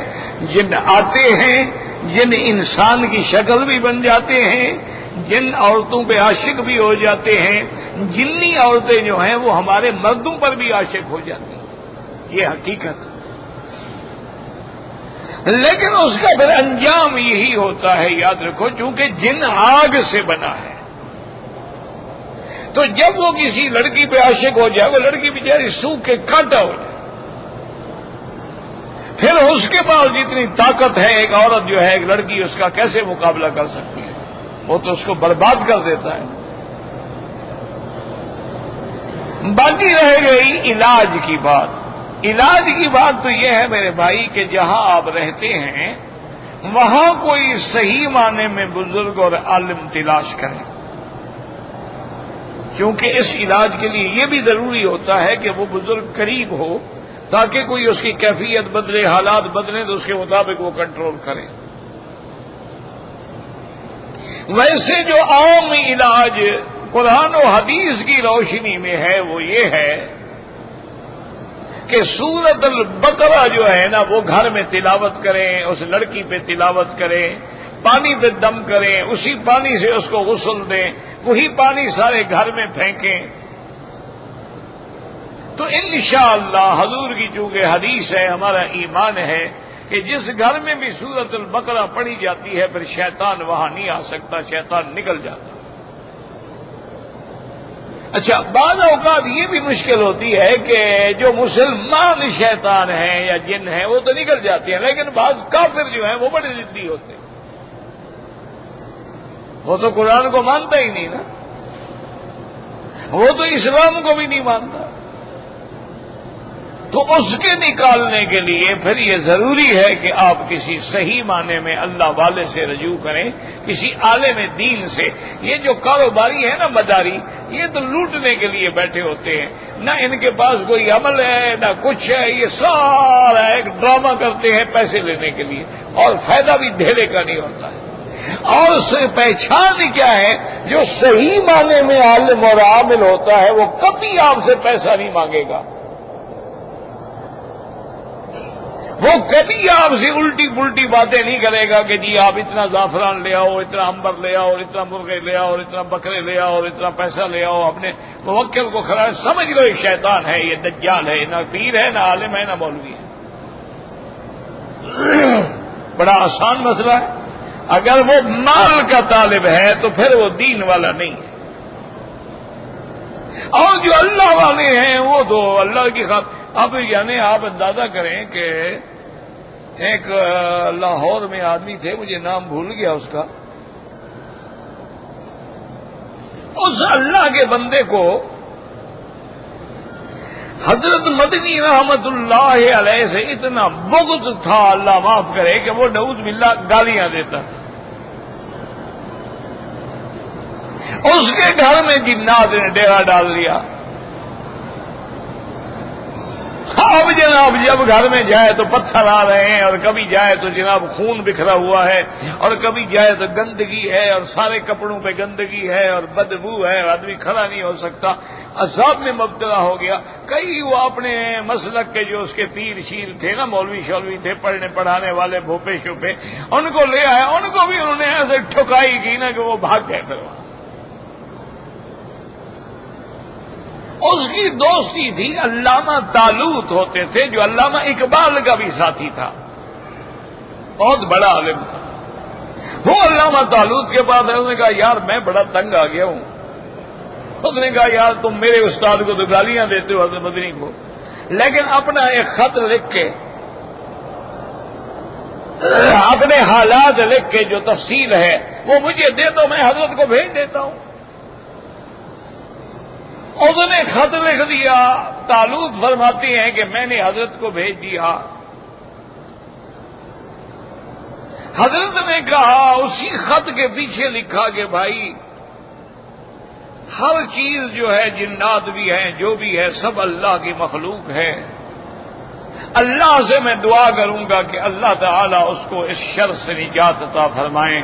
جن آتے ہیں، جن انسان کی شکل بھی بن جاتے ہیں، جن عورتوں پہ عاشق بھی ہو جاتے ہیں، جنی عورتیں جو ہیں وہ ہمارے مردوں پر بھی عاشق ہو جاتی ہیں، یہ حقیقت ہے۔ لیکن اس کا پھر انجام یہی ہوتا ہے، یاد رکھو، چونکہ جن آگ سے بنا ہے، تو جب وہ کسی لڑکی پہ عاشق ہو جائے، وہ لڑکی بیچاری سوکھ کے کانٹا ہو جائے، پھر اس کے پاس جتنی طاقت ہے ایک عورت جو ہے، ایک لڑکی، اس کا کیسے مقابلہ کر سکتی ہے؟ وہ تو اس کو برباد کر دیتا ہے۔ باقی رہ گئی علاج کی بات۔ علاج کی بات تو یہ ہے میرے بھائی کہ جہاں آپ رہتے ہیں وہاں کوئی صحیح معنی میں بزرگ اور عالم تلاش کریں، کیونکہ اس علاج کے لیے یہ بھی ضروری ہوتا ہے کہ وہ بزرگ قریب ہو، تاکہ کوئی اس کی کیفیت بدلے، حالات بدلیں تو اس کے مطابق وہ کنٹرول کرے۔ ویسے جو عام علاج قرآن و حدیث کی روشنی میں ہے وہ یہ ہے کہ سورۃ البقرہ جو ہے نا وہ گھر میں تلاوت کریں، اس لڑکی پہ تلاوت کریں، پانی پہ دم کریں، اسی پانی سے اس کو غسل دیں، وہی پانی سارے گھر میں پھینکیں، تو انشاءاللہ حضور کی چونکہ حدیث ہے، ہمارا ایمان ہے کہ جس گھر میں بھی سورۃ البقرہ پڑھی جاتی ہے پھر شیطان وہاں نہیں آ سکتا، شیطان نکل جاتا۔ اچھا، بعض اوقات یہ بھی مشکل ہوتی ہے کہ جو مسلمان شیطان ہیں یا جن ہیں وہ تو نکل جاتے ہیں، لیکن بعض کافر جو ہیں وہ بڑے ضدی ہوتے ہیں، وہ تو قرآن کو مانتا ہی نہیں نا، وہ تو اسلام کو بھی نہیں مانتا، تو اس کے نکالنے کے لیے پھر یہ ضروری ہے کہ آپ کسی صحیح معنی میں اللہ والے سے رجوع کریں، کسی عالم دین سے۔ یہ جو کاروباری ہے نا مداری، یہ تو لوٹنے کے لیے بیٹھے ہوتے ہیں، نہ ان کے پاس کوئی عمل ہے نہ کچھ ہے، یہ سارا ایک ڈرامہ کرتے ہیں پیسے لینے کے لیے، اور فائدہ بھی ڈھیرے کا نہیں ہوتا ہے۔ اور اس سے پہچان کیا ہے؟ جو صحیح معنی میں عالم اور عامل ہوتا ہے وہ کبھی آپ سے پیسہ نہیں مانگے گا، وہ کبھی آپ سے الٹی پلٹی باتیں نہیں کرے گا کہ جی آپ اتنا زعفران لے آؤ، اتنا عنبر لے آؤ، اتنا مرغے لے آؤ، اتنا بکرے لے آؤ، اتنا پیسہ لے آؤ۔ اپنے موکل کو کھڑا سمجھ لو یہ شیطان ہے، یہ دجال ہے، نہ پیر ہے نہ عالم ہے نہ مولوی ہے۔ بڑا آسان مسئلہ ہے۔ اگر وہ مال کا طالب ہے تو پھر وہ دین والا نہیں ہے، اور جو اللہ والے ہیں وہ تو اللہ کی خاطر۔ اب یعنی آپ اندازہ کریں کہ ایک لاہور میں آدمی تھے، مجھے نام بھول گیا اس کا، اس اللہ کے بندے کو حضرت مدنی رحمت اللہ علیہ سے اتنا بغض تھا، اللہ معاف کرے، کہ وہ نعوذ باللہ گالیاں دیتا تھا۔ اس کے گھر میں جنات نے ڈیرا ڈال لیا۔ اب جناب جب گھر میں جائے تو پتھر آ رہے ہیں، اور کبھی جائے تو جناب خون بکھرا ہوا ہے، اور کبھی جائے تو گندگی ہے، اور سارے کپڑوں پہ گندگی ہے اور بدبو ہے، آدمی کھڑا نہیں ہو سکتا، عذاب میں مبتلا ہو گیا۔ کئی وہ اپنے مسلک کے جو اس کے پیر شیر تھے نا، مولوی شولوی تھے، پڑھنے پڑھانے والے بھوپے شوپے، ان کو لے آئے، ان کو بھی انہوں نے ایسے ٹھکائی کی نا کہ وہ بھاگ گئے پھر وہاں۔ اس کی دوستی تھی، علامہ طالوت ہوتے تھے جو علامہ اقبال کا بھی ساتھی تھا، بہت بڑا عالم تھا۔ وہ علامہ طالوت کے پاس ہے، اس نے کہا یار میں بڑا تنگ آ گیا ہوں۔ اس نے کہا یار تم میرے استاد کو تو گالیاں دیتے ہو حضرت مدنی کو، لیکن اپنا ایک خط لکھ کے، اپنے حالات لکھ کے جو تفصیل ہے وہ مجھے دے دو، میں حضرت کو بھیج دیتا ہوں۔ اس نے خط لکھ دیا۔ طالوت فرماتے ہیں کہ میں نے حضرت کو بھیج دیا۔ حضرت نے کہا، اسی خط کے پیچھے لکھا کہ بھائی ہر چیز جو ہے، جنات بھی ہیں جو بھی ہے، سب اللہ کی مخلوق ہے۔ اللہ سے میں دعا کروں گا کہ اللہ تعالیٰ اس کو اس شر سے نجات عطا فرمائیں،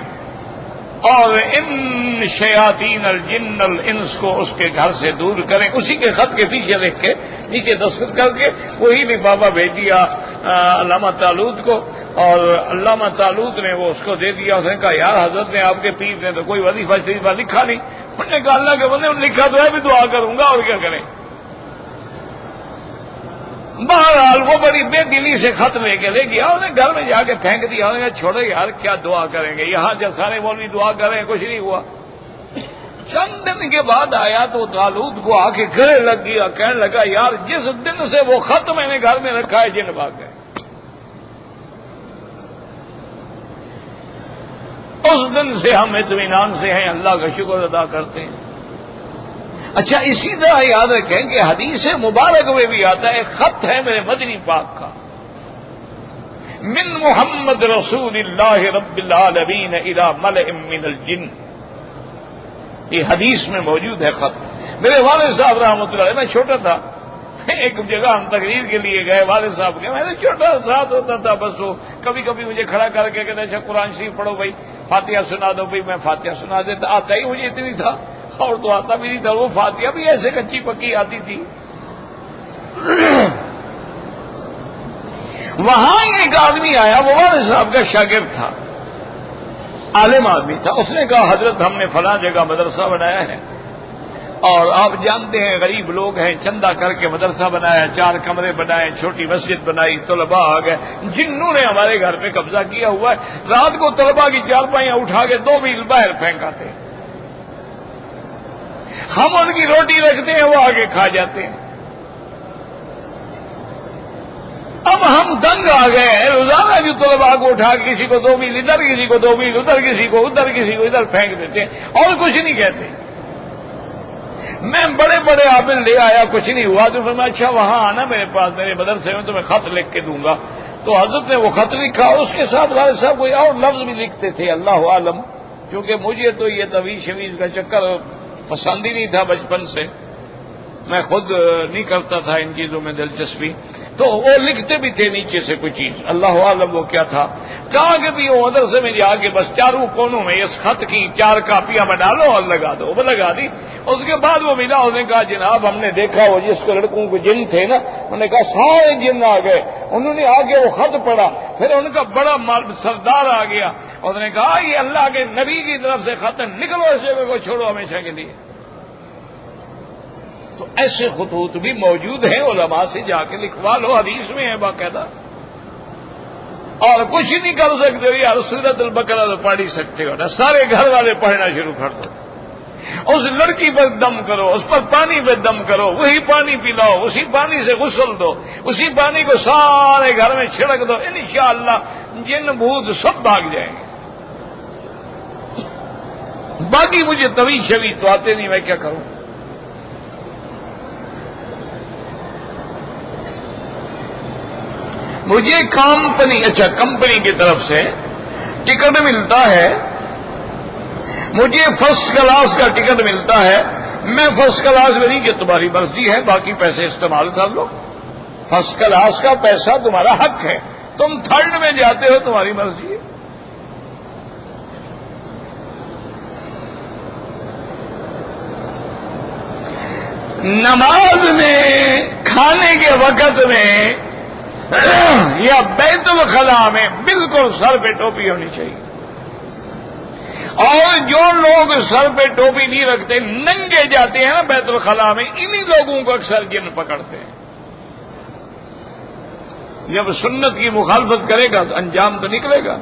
اور ان شیاطین الجن الانس کو اس کے گھر سے دور کریں۔ اسی کے خط کے پیچھے لکھ کے نیچے دستخط کر کے وہی لفافہ بھیج دیا علامہ طالوت کو، اور علامہ طالوت نے وہ اس کو دے دیا۔ اس نے کہا یار حضرت نے آپ کے پیر نے تو کوئی وظیفہ شریفہ لکھا نہیں۔ انہوں نے کہا اللہ کے بندے نے لکھا تو ہے، بھی دعا کروں گا، اور کیا کریں۔ بہرحال وہ بڑی بے دلی سے خط لے کے لے گیا، انہوں نے گھر میں جا کے پھینک دیا۔ انہوں نے کہا چھوڑو یار کیا دعا کریں گے، یہاں جب سارے مولوی دعا کر رہے ہیں کچھ نہیں ہوا۔ چند دن کے بعد آیا تو طالوت کو آ کے گلے لگ گیا، کہنے لگا یار جس دن سے وہ خط میں نے گھر میں رکھا ہے جن بھاگ گئے۔ اس دن سے ہم اطمینان سے ہیں، اللہ کا شکر ادا کرتے ہیں۔ اچھا اسی طرح یاد رکھیں کہ حدیث مبارک میں بھی آتا ہے، خط ہے میرے مدنی پاک کا، من محمد رسول اللہ رب العالمین الی ملئ من الجن، یہ حدیث میں موجود ہے خط۔ میرے والد صاحب رحمۃ اللہ علیہ، میں چھوٹا تھا، ایک جگہ ہم تقریر کے لیے گئے، والد صاحب کے، میں نے چھوٹا ساتھ ہوتا تھا، بس وہ کبھی کبھی مجھے کھڑا کر کے کہتے اچھا قرآن شریف پڑھو بھائی، فاتحہ سنا دو بھائی، میں فاتحہ سنا دیتا، آتا ہی مجھے اتنی تھا، اور تو آتا بھی نہیں تھا، وہ فاتحہ بھی ایسے کچی پکی آتی تھی۔ وہاں ایک آدمی آیا، وہ والد صاحب کا شاگرد تھا، عالم آدمی تھا۔ اس نے کہا حضرت ہم نے فلاں جگہ مدرسہ بنایا ہے، اور آپ جانتے ہیں غریب لوگ ہیں، چندہ کر کے مدرسہ بنایا، 4 کمرے بنائے، چھوٹی مسجد بنائی، طلباء آ گئے۔ جنوں نے ہمارے گھر پہ قبضہ کیا ہوا ہے، رات کو طلباء کی چارپائیاں اٹھا کے 2 میل باہر پھینکاتے ہیں، ہم ان کی روٹی رکھتے ہیں، وہ آگے کھا جاتے ہیں۔ اب ہم تنگ آ گئے ہیں، روزانہ جو طلباء کو اٹھا کے کسی کو 2 میل ادھر، کسی کو 2 میل ادھر، کسی کو ادھر، کسی کو ادھر پھینک دیتے ہیں، اور کچھ نہیں کہتے۔ میں بڑے بڑے عامل لے آیا، کچھ نہیں ہوا، تو فرمایا اچھا وہاں آنا میرے پاس، میرے مدرسے میں تمہیں خط لکھ کے دوں گا۔ تو حضرت نے وہ خط لکھا، اس کے ساتھ والد صاحب کوئی اور لفظ بھی لکھتے تھے، اللہ عالم، کیونکہ مجھے تو یہ تویز شویز کا چکر پسند ہی نہیں تھا بچپن سے، میں خود نہیں کرتا تھا ان چیزوں میں دلچسپی، تو وہ لکھتے بھی تھے نیچے سے کوئی چیز، اللہ عالم وہ کیا تھا۔ کہا کہ بھی وہ مدرسے میں جا کے بس چاروں کونوں میں اس خط کی 4 کاپیاں بنا لو اور لگا دو، وہ لگا دی۔ اس کے بعد وہ ملا، اس نے کہا جناب ہم نے دیکھا وہ جس کو لڑکوں کو جن تھے نا، انہوں نے کہا سارے جن آ گئے، انہوں نے آگے وہ خط پڑھا، پھر ان کا بڑا سردار آ گیا، اس نے کہا یہ اللہ کے نبی کی طرف سے خط ہے، نکلو اس جگہ کو چھوڑو ہمیشہ کے لیے۔ تو ایسے خطوط بھی موجود ہیں، علماء سے جا کے لکھوا لو، حدیث میں ہے باقاعدہ، اور کچھ نہیں کر سکتے ہو یار، سورۃ البقرہ تو پڑھ ہی سکتے ہو نا، سارے گھر والے پڑھنا شروع کر دو، اس لڑکی پر دم کرو، اس پر پانی پہ دم کرو، وہی پانی پلاؤ، اسی پانی سے غسل دو، اسی پانی کو سارے گھر میں چھڑک دو، انشاءاللہ جن بھوت سب بھاگ جائیں گے۔ باقی مجھے طویل شویل تو آتے نہیں، میں کیا کروں۔ مجھے کمپنی کی طرف سے ٹکٹ ملتا ہے، مجھے فرسٹ کلاس کا ٹکٹ ملتا ہے، میں فرسٹ کلاس میں نہیں کہ تمہاری مرضی ہے، باقی پیسے استعمال کر لو، فرسٹ کلاس کا پیسہ تمہارا حق ہے، تم تھرڈ میں جاتے ہو تمہاری مرضی ہے۔ نماز میں کھانے کے وقت میں یا بیت الخلاء میں بالکل سر پہ ٹوپی ہونی چاہیے، اور جو لوگ سر پہ ٹوپی نہیں رکھتے ننگے جاتے ہیں نا بیت الخلاء میں، انہی لوگوں کو اکثر جن پکڑتے ہیں۔ جب سنت کی مخالفت کرے گا تو انجام تو نکلے گا،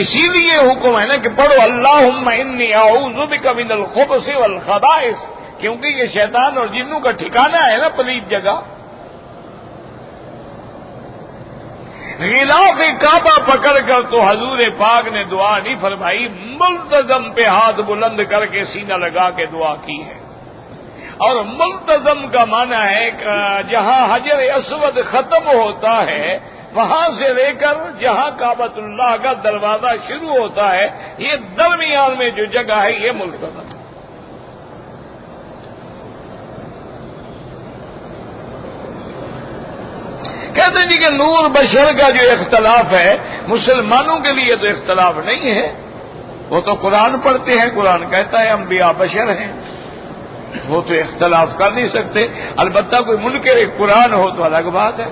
اسی لیے حکم ہے نا کہ پڑھو اللہم انی اعوذ بک من الخبث والخبائث، کیونکہ یہ شیطان اور جنوں کا ٹھکانہ ہے نا پلید جگہ۔ غلاف کعبہ پکڑ کر تو حضور پاک نے دعا نہیں فرمائی، ملتزم پہ ہاتھ بلند کر کے سینہ لگا کے دعا کی ہے، اور ملتزم کا معنی ہے کہ جہاں حجر اسود ختم ہوتا ہے وہاں سے لے کر جہاں کعبۃ اللہ کا دروازہ شروع ہوتا ہے، یہ درمیان میں جو جگہ ہے یہ ملتزم۔ کہتے ہیں جی کہ نور بشر کا جو اختلاف ہے مسلمانوں کے لیے تو اختلاف نہیں ہے، وہ تو قرآن پڑھتے ہیں، قرآن کہتا ہے انبیاء بشر ہیں، وہ تو اختلاف کر نہیں سکتے، البتہ کوئی منکر قرآن ہو تو الگ بات ہے۔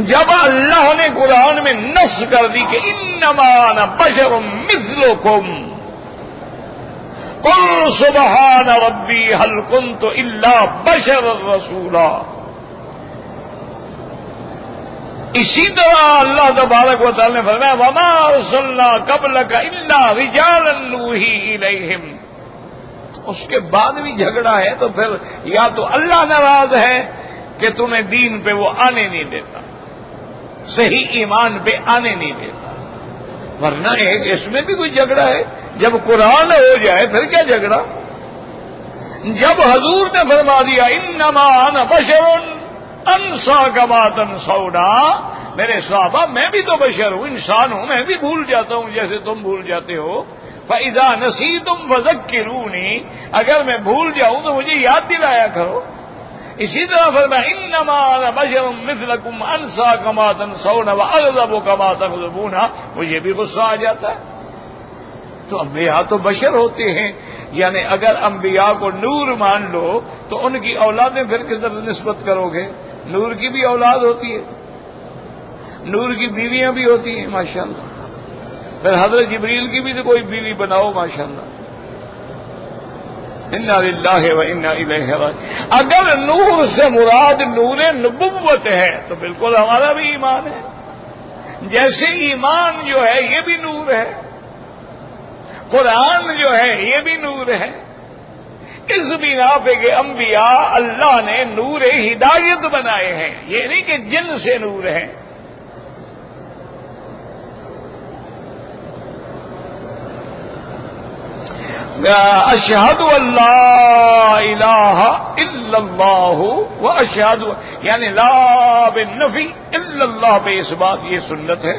جب اللہ نے قرآن میں نص کر دی کہ انما انا بشر مثلکم قل سبحان ربی هل کنت الا بشر رسولا، اسی طرح اللہ تبارک و تعالی نے فرمایا وما ارسلنا قبلک الا رجالا نوحی الیہم، اس کے بعد بھی جھگڑا ہے تو پھر یا تو اللہ ناراض ہے کہ تمہیں دین پہ وہ آنے نہیں دیتا، صحیح ایمان پہ آنے نہیں دیتا، ورنہ اس میں بھی کوئی جھگڑا ہے۔ جب قرآن ہو جائے پھر کیا جھگڑا؟ جب حضور نے فرما دیا انما انا بشر انسا کما تنسون، میرے صحابہ میں بھی تو بشر ہوں، انسان ہوں، میں بھی بھول جاتا ہوں جیسے تم بھول جاتے ہو، فَإِذَا نَسِيتُمْ فَذَكِّرُونِي، اگر میں بھول جاؤں تو مجھے یاد دلایا کرو۔ اسی طرح فرمایا انما انا بشر مثلکم انسا کما تنسون واغضب کما تغضبون، مجھے بھی غصہ آ جاتا ہے۔ تو انبیاء تو بشر ہوتے ہیں، یعنی اگر انبیاء کو نور مان لو تو ان کی اولادیں پھر کس طرح نسبت کرو گے؟ نور کی بھی اولاد ہوتی ہے، نور کی بیویاں بھی ہوتی ہیں ماشاءاللہ، پھر حضرت جبریل کی بھی تو کوئی بیوی بناؤ ماشاءاللہ۔ انا للہ و انا الیہ راجعون۔ اگر نور سے مراد نور نبوت ہے تو بالکل ہمارا بھی ایمان ہے، جیسے ایمان جو ہے یہ بھی نور ہے، قرآن جو ہے یہ بھی نور ہے، اس بنا پہ کہ انبیاء اللہ نے نور ہدایت بنائے ہیں، یہ نہیں کہ جن سے نور ہے۔ اشہد اللہ الہ الا اللہ و اشہد، یعنی لا بالنفی الا اللہ بے اس بات، یہ سنت ہے۔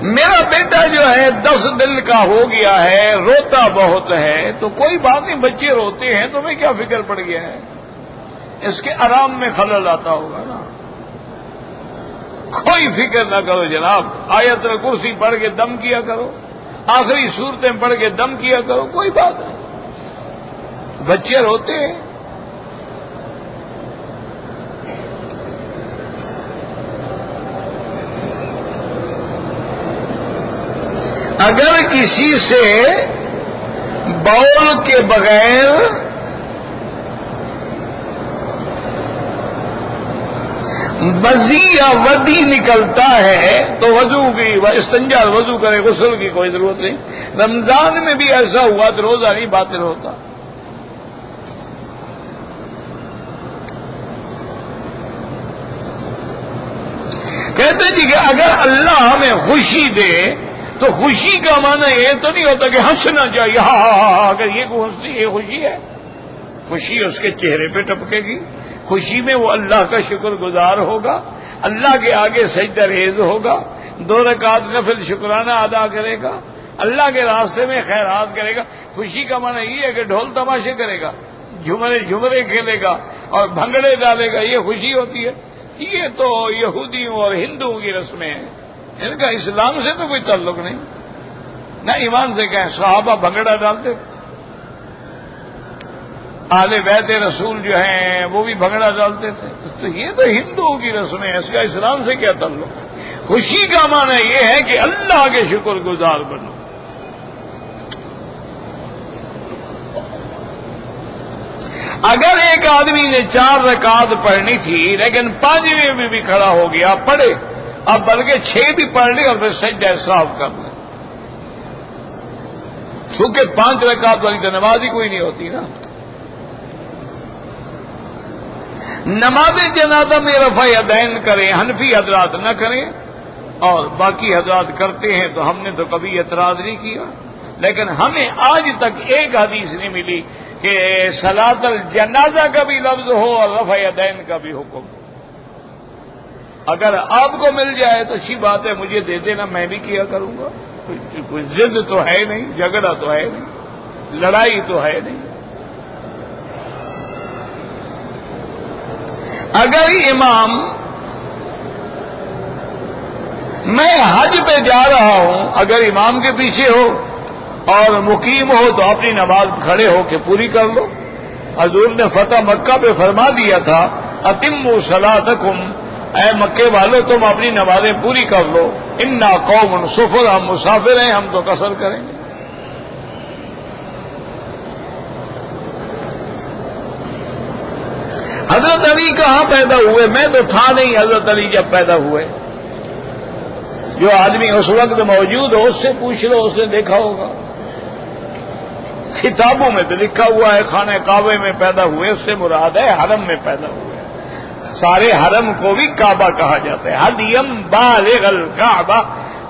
میرا بیٹا جو ہے 10 دن کا ہو گیا ہے، روتا بہت ہے، تو کوئی بات نہیں، بچے روتے ہیں تو میں کیا فکر پڑ گیا ہے، اس کے آرام میں خلل آتا ہوگا نا، کوئی فکر نہ کرو جناب، آیت الکرسی پڑھ کے دم کیا کرو، آخری صورتیں پڑھ کے دم کیا کرو، کوئی بات نہیں، بچے روتے ہیں۔ اگر کسی سے باؤل کے بغیر وضی یا ودی نکلتا ہے تو وضو کی استنجا وضو کرے، غسل کی کوئی ضرورت نہیں۔ رمضان میں بھی ایسا ہوا تو روزہ نہیں باطل ہوتا۔ کہتے جی کہ اگر اللہ ہمیں خوشی دے تو خوشی کا معنی یہ تو نہیں ہوتا کہ ہنسنا چاہیے، ہاں ہاں ہاں، اگر یہ ہنستی یہ خوشی ہے، خوشی اس کے چہرے پہ ٹپکے گی، خوشی میں وہ اللہ کا شکر گزار ہوگا، اللہ کے آگے سجدہ ریز ہوگا، 2 رکعت نفل شکرانہ ادا کرے گا، اللہ کے راستے میں خیرات کرے گا۔ خوشی کا معنی یہ ہے کہ ڈھول تماشے کرے گا، جھمرے کھیلے گا اور بھنگڑے ڈالے گا، یہ خوشی ہوتی ہے۔ یہ تو یہودیوں اور ہندوؤں کی رسمیں ہیں، ان کا اسلام سے تو کوئی تعلق نہیں، نہ ایمان سے کہیں۔ صحابہ بھنگڑا ڈالتے، اہل بیت رسول جو ہیں وہ بھی بھنگڑا ڈالتے تھے، تو یہ تو ہندوؤں کی رسمیں ہیں، اس کا اسلام سے کیا تعلق ہے؟ خوشی کا معنی یہ ہے کہ اللہ کے شکر گزار بنو۔ اگر ایک آدمی نے 4 رکعت پڑھنی تھی لیکن 5ویں میں بھی کھڑا ہو گیا، پڑھے، اب بلکہ 6 بھی پڑھ لی اور پھر سجدہ صاف کر لیں، چونکہ 5 رکعت والی تو نماز ہی کوئی نہیں ہوتی نا۔ نماز جنازہ میں رفع یدین کریں، حنفی حضرات نہ کریں، اور باقی حضرات کرتے ہیں تو ہم نے تو کبھی اعتراض نہیں کیا، لیکن ہمیں آج تک ایک حدیث نہیں ملی کہ صلاۃ الجنازہ کا بھی لفظ ہو اور رفع یدین کا بھی حکم ہو۔ اگر آپ کو مل جائے تو اچھی بات ہے، مجھے دے دینا، میں بھی کیا کروں گا، کوئی ضد تو ہے نہیں، جھگڑا تو ہے نہیں، لڑائی تو ہے نہیں۔ اگر امام، میں حج پہ جا رہا ہوں، اگر امام کے پیچھے ہو اور مقیم ہو تو اپنی نماز کھڑے ہو کے پوری کر لو۔ حضور نے فتح مکہ پہ فرما دیا تھا، اتموا صلاتکم، اے مکے والو تم اپنی نمازیں پوری کر لو، انا قوم سفر، ہم مسافر ہیں، ہم تو قصر کریں گے۔ حضرت علی کہاں پیدا ہوئے؟ میں تو تھا نہیں حضرت علی جب پیدا ہوئے، جو آدمی اس وقت موجود ہو اس سے پوچھ لو، اس نے دیکھا ہوگا، کتابوں میں تو لکھا ہوا ہے خانہ کعبے میں پیدا ہوئے، اس سے مراد ہے حرم میں پیدا ہوئے۔ سارے حرم کو بھی کعبہ کہا جاتا ہے، ہدیم بالغ الکعبہ،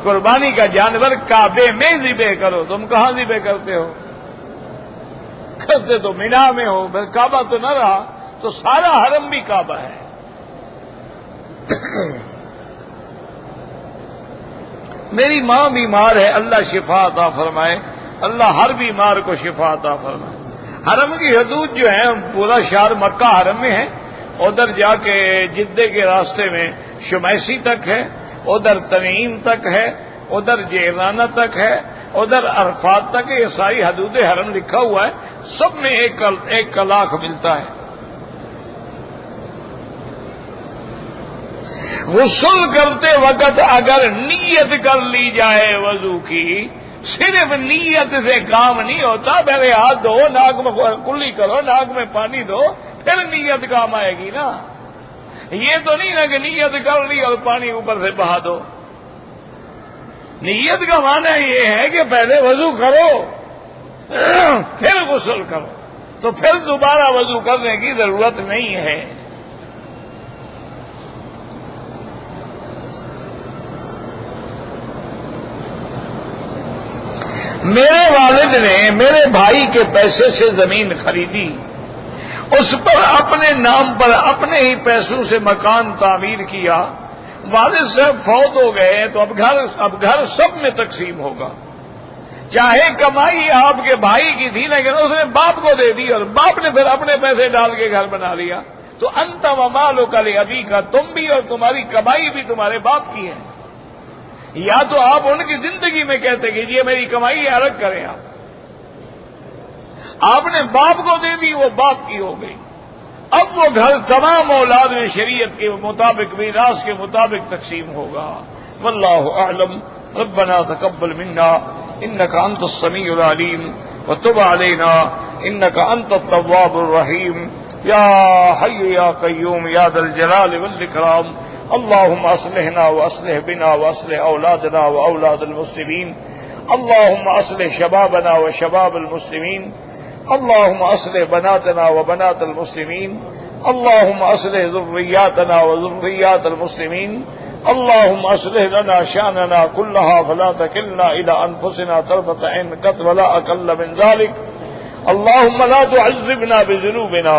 قربانی کا جانور کعبے میں ذبح کرو۔ تم کہاں ذبح کرتے ہو؟ کرتے تو مینا میں ہو، پھر کعبہ تو نہ رہا، تو سارا حرم بھی کعبہ ہے۔ میری ماں بیمار ہے، اللہ شفا عطا فرمائے، اللہ ہر بیمار کو شفا عطا فرمائے۔ حرم کی حدود جو ہے پورا شہر مکہ حرم میں ہے، ادھر جا کے جدے کے راستے میں شمیسی تک ہے، ادھر تنعیم تک ہے، ادھر جیرانہ تک ہے، ادھر عرفات تک ہے، یہ ساری حدود حرم لکھا ہوا ہے، سب میں ایک کا لاکھ ملتا ہے۔ غسل کرتے وقت اگر نیت کر لی جائے وضو کی، صرف نیت سے کام نہیں ہوتا، پہلے ہاتھ دھو، ناک میں کلی کرو، ناک میں پانی دو، پھر نیت کام آئے گی نا۔ یہ تو نہیں نا کہ نیت کر لی اور پانی اوپر سے بہا دو۔ نیت کا معنی یہ ہے کہ پہلے وضو کرو پھر غسل کرو، تو پھر دوبارہ وضو کرنے کی ضرورت نہیں ہے۔ میرے والد نے میرے بھائی کے پیسے سے زمین خریدی، اس پر اپنے نام پر اپنے ہی پیسوں سے مکان تعمیر کیا، والد صاحب فوت ہو گئے تو اب گھر سب میں تقسیم ہوگا، چاہے کمائی آپ کے بھائی کی تھی لیکن اس نے باپ کو دے دی اور باپ نے پھر اپنے پیسے ڈال کے گھر بنا لیا، تو انت ومالک لابیک کا تم بھی اور تمہاری کمائی بھی تمہارے باپ کی ہے۔ یا تو آپ ان کی زندگی میں کہتے کہ یہ میری کمائی الگ کریں، آپ نے باپ کو دے دی، وہ باپ کی ہو گئی۔ اب وہ گھر تمام اولاد میں شریعت کے مطابق میراث کے مطابق تقسیم ہوگا۔ واللہ اعلم۔ ربنا تقبل منا انك انت السميع العليم وتب علينا انك انت التواب الرحيم يا حي يا قيوم يا ذا الجلال والاكرام۔ اللهم اصلحنا واصلح بنا واصلح اولادنا واولاد المسلمين، اللهم اصلح شبابنا وشباب المسلمين، اللهم اصلح بناتنا وبنات المسلمين، اللهم اصلح ذرياتنا وذريات المسلمين، اللهم اصلح لنا شأننا كلها فلا تكلنا الى انفسنا طرفة عين قط ولا اقل من ذلك، اللهم لا تعذبنا بذنوبنا،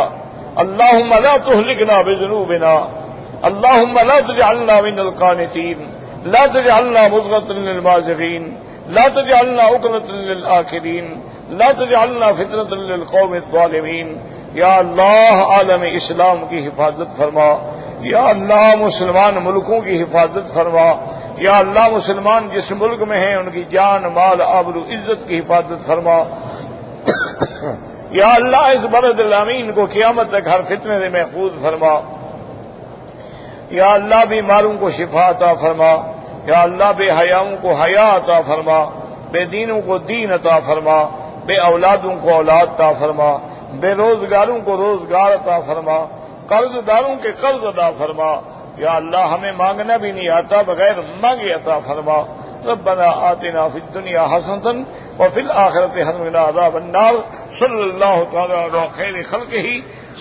اللهم لا تهلكنا بذنوبنا، اللهم لا تجعلنا من القانتين، لا تجعلنا مزغة للمازغين، لا تجعلنا عقلة للآكلين، لا تجعلنا فتنة للقوم الظالمين۔ یا اللہ عالم اسلام کی حفاظت فرما، یا اللہ مسلمان ملکوں کی حفاظت فرما، یا اللہ مسلمان جس ملک میں ہیں ان کی جان مال آبرو عزت کی حفاظت فرما، یا اللہ اس بلد الامین کو قیامت تک ہر فتنے سے محفوظ فرما، یا اللہ بیماروں کو شفا عطا فرما، یا اللہ بے حیاؤں کو حیا عطا فرما، بے دینوں کو دین عطا فرما، بے اولادوں کو اولاد عطا فرما، بے روزگاروں کو روزگار عطا فرما، قرض داروں کے قرض عطا فرما، یا اللہ ہمیں مانگنا بھی نہیں آتا بغیر مانگے عطا فرما۔ ربنا آتنا فی الدنیا حسنۃ وفی الآخرۃ حسنۃ وقنا عذاب النار۔ صلی اللہ تعالی علی خیر خلقہ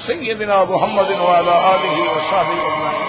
سیدنا محمد وعلی آلہ وصحبہ اجمعین۔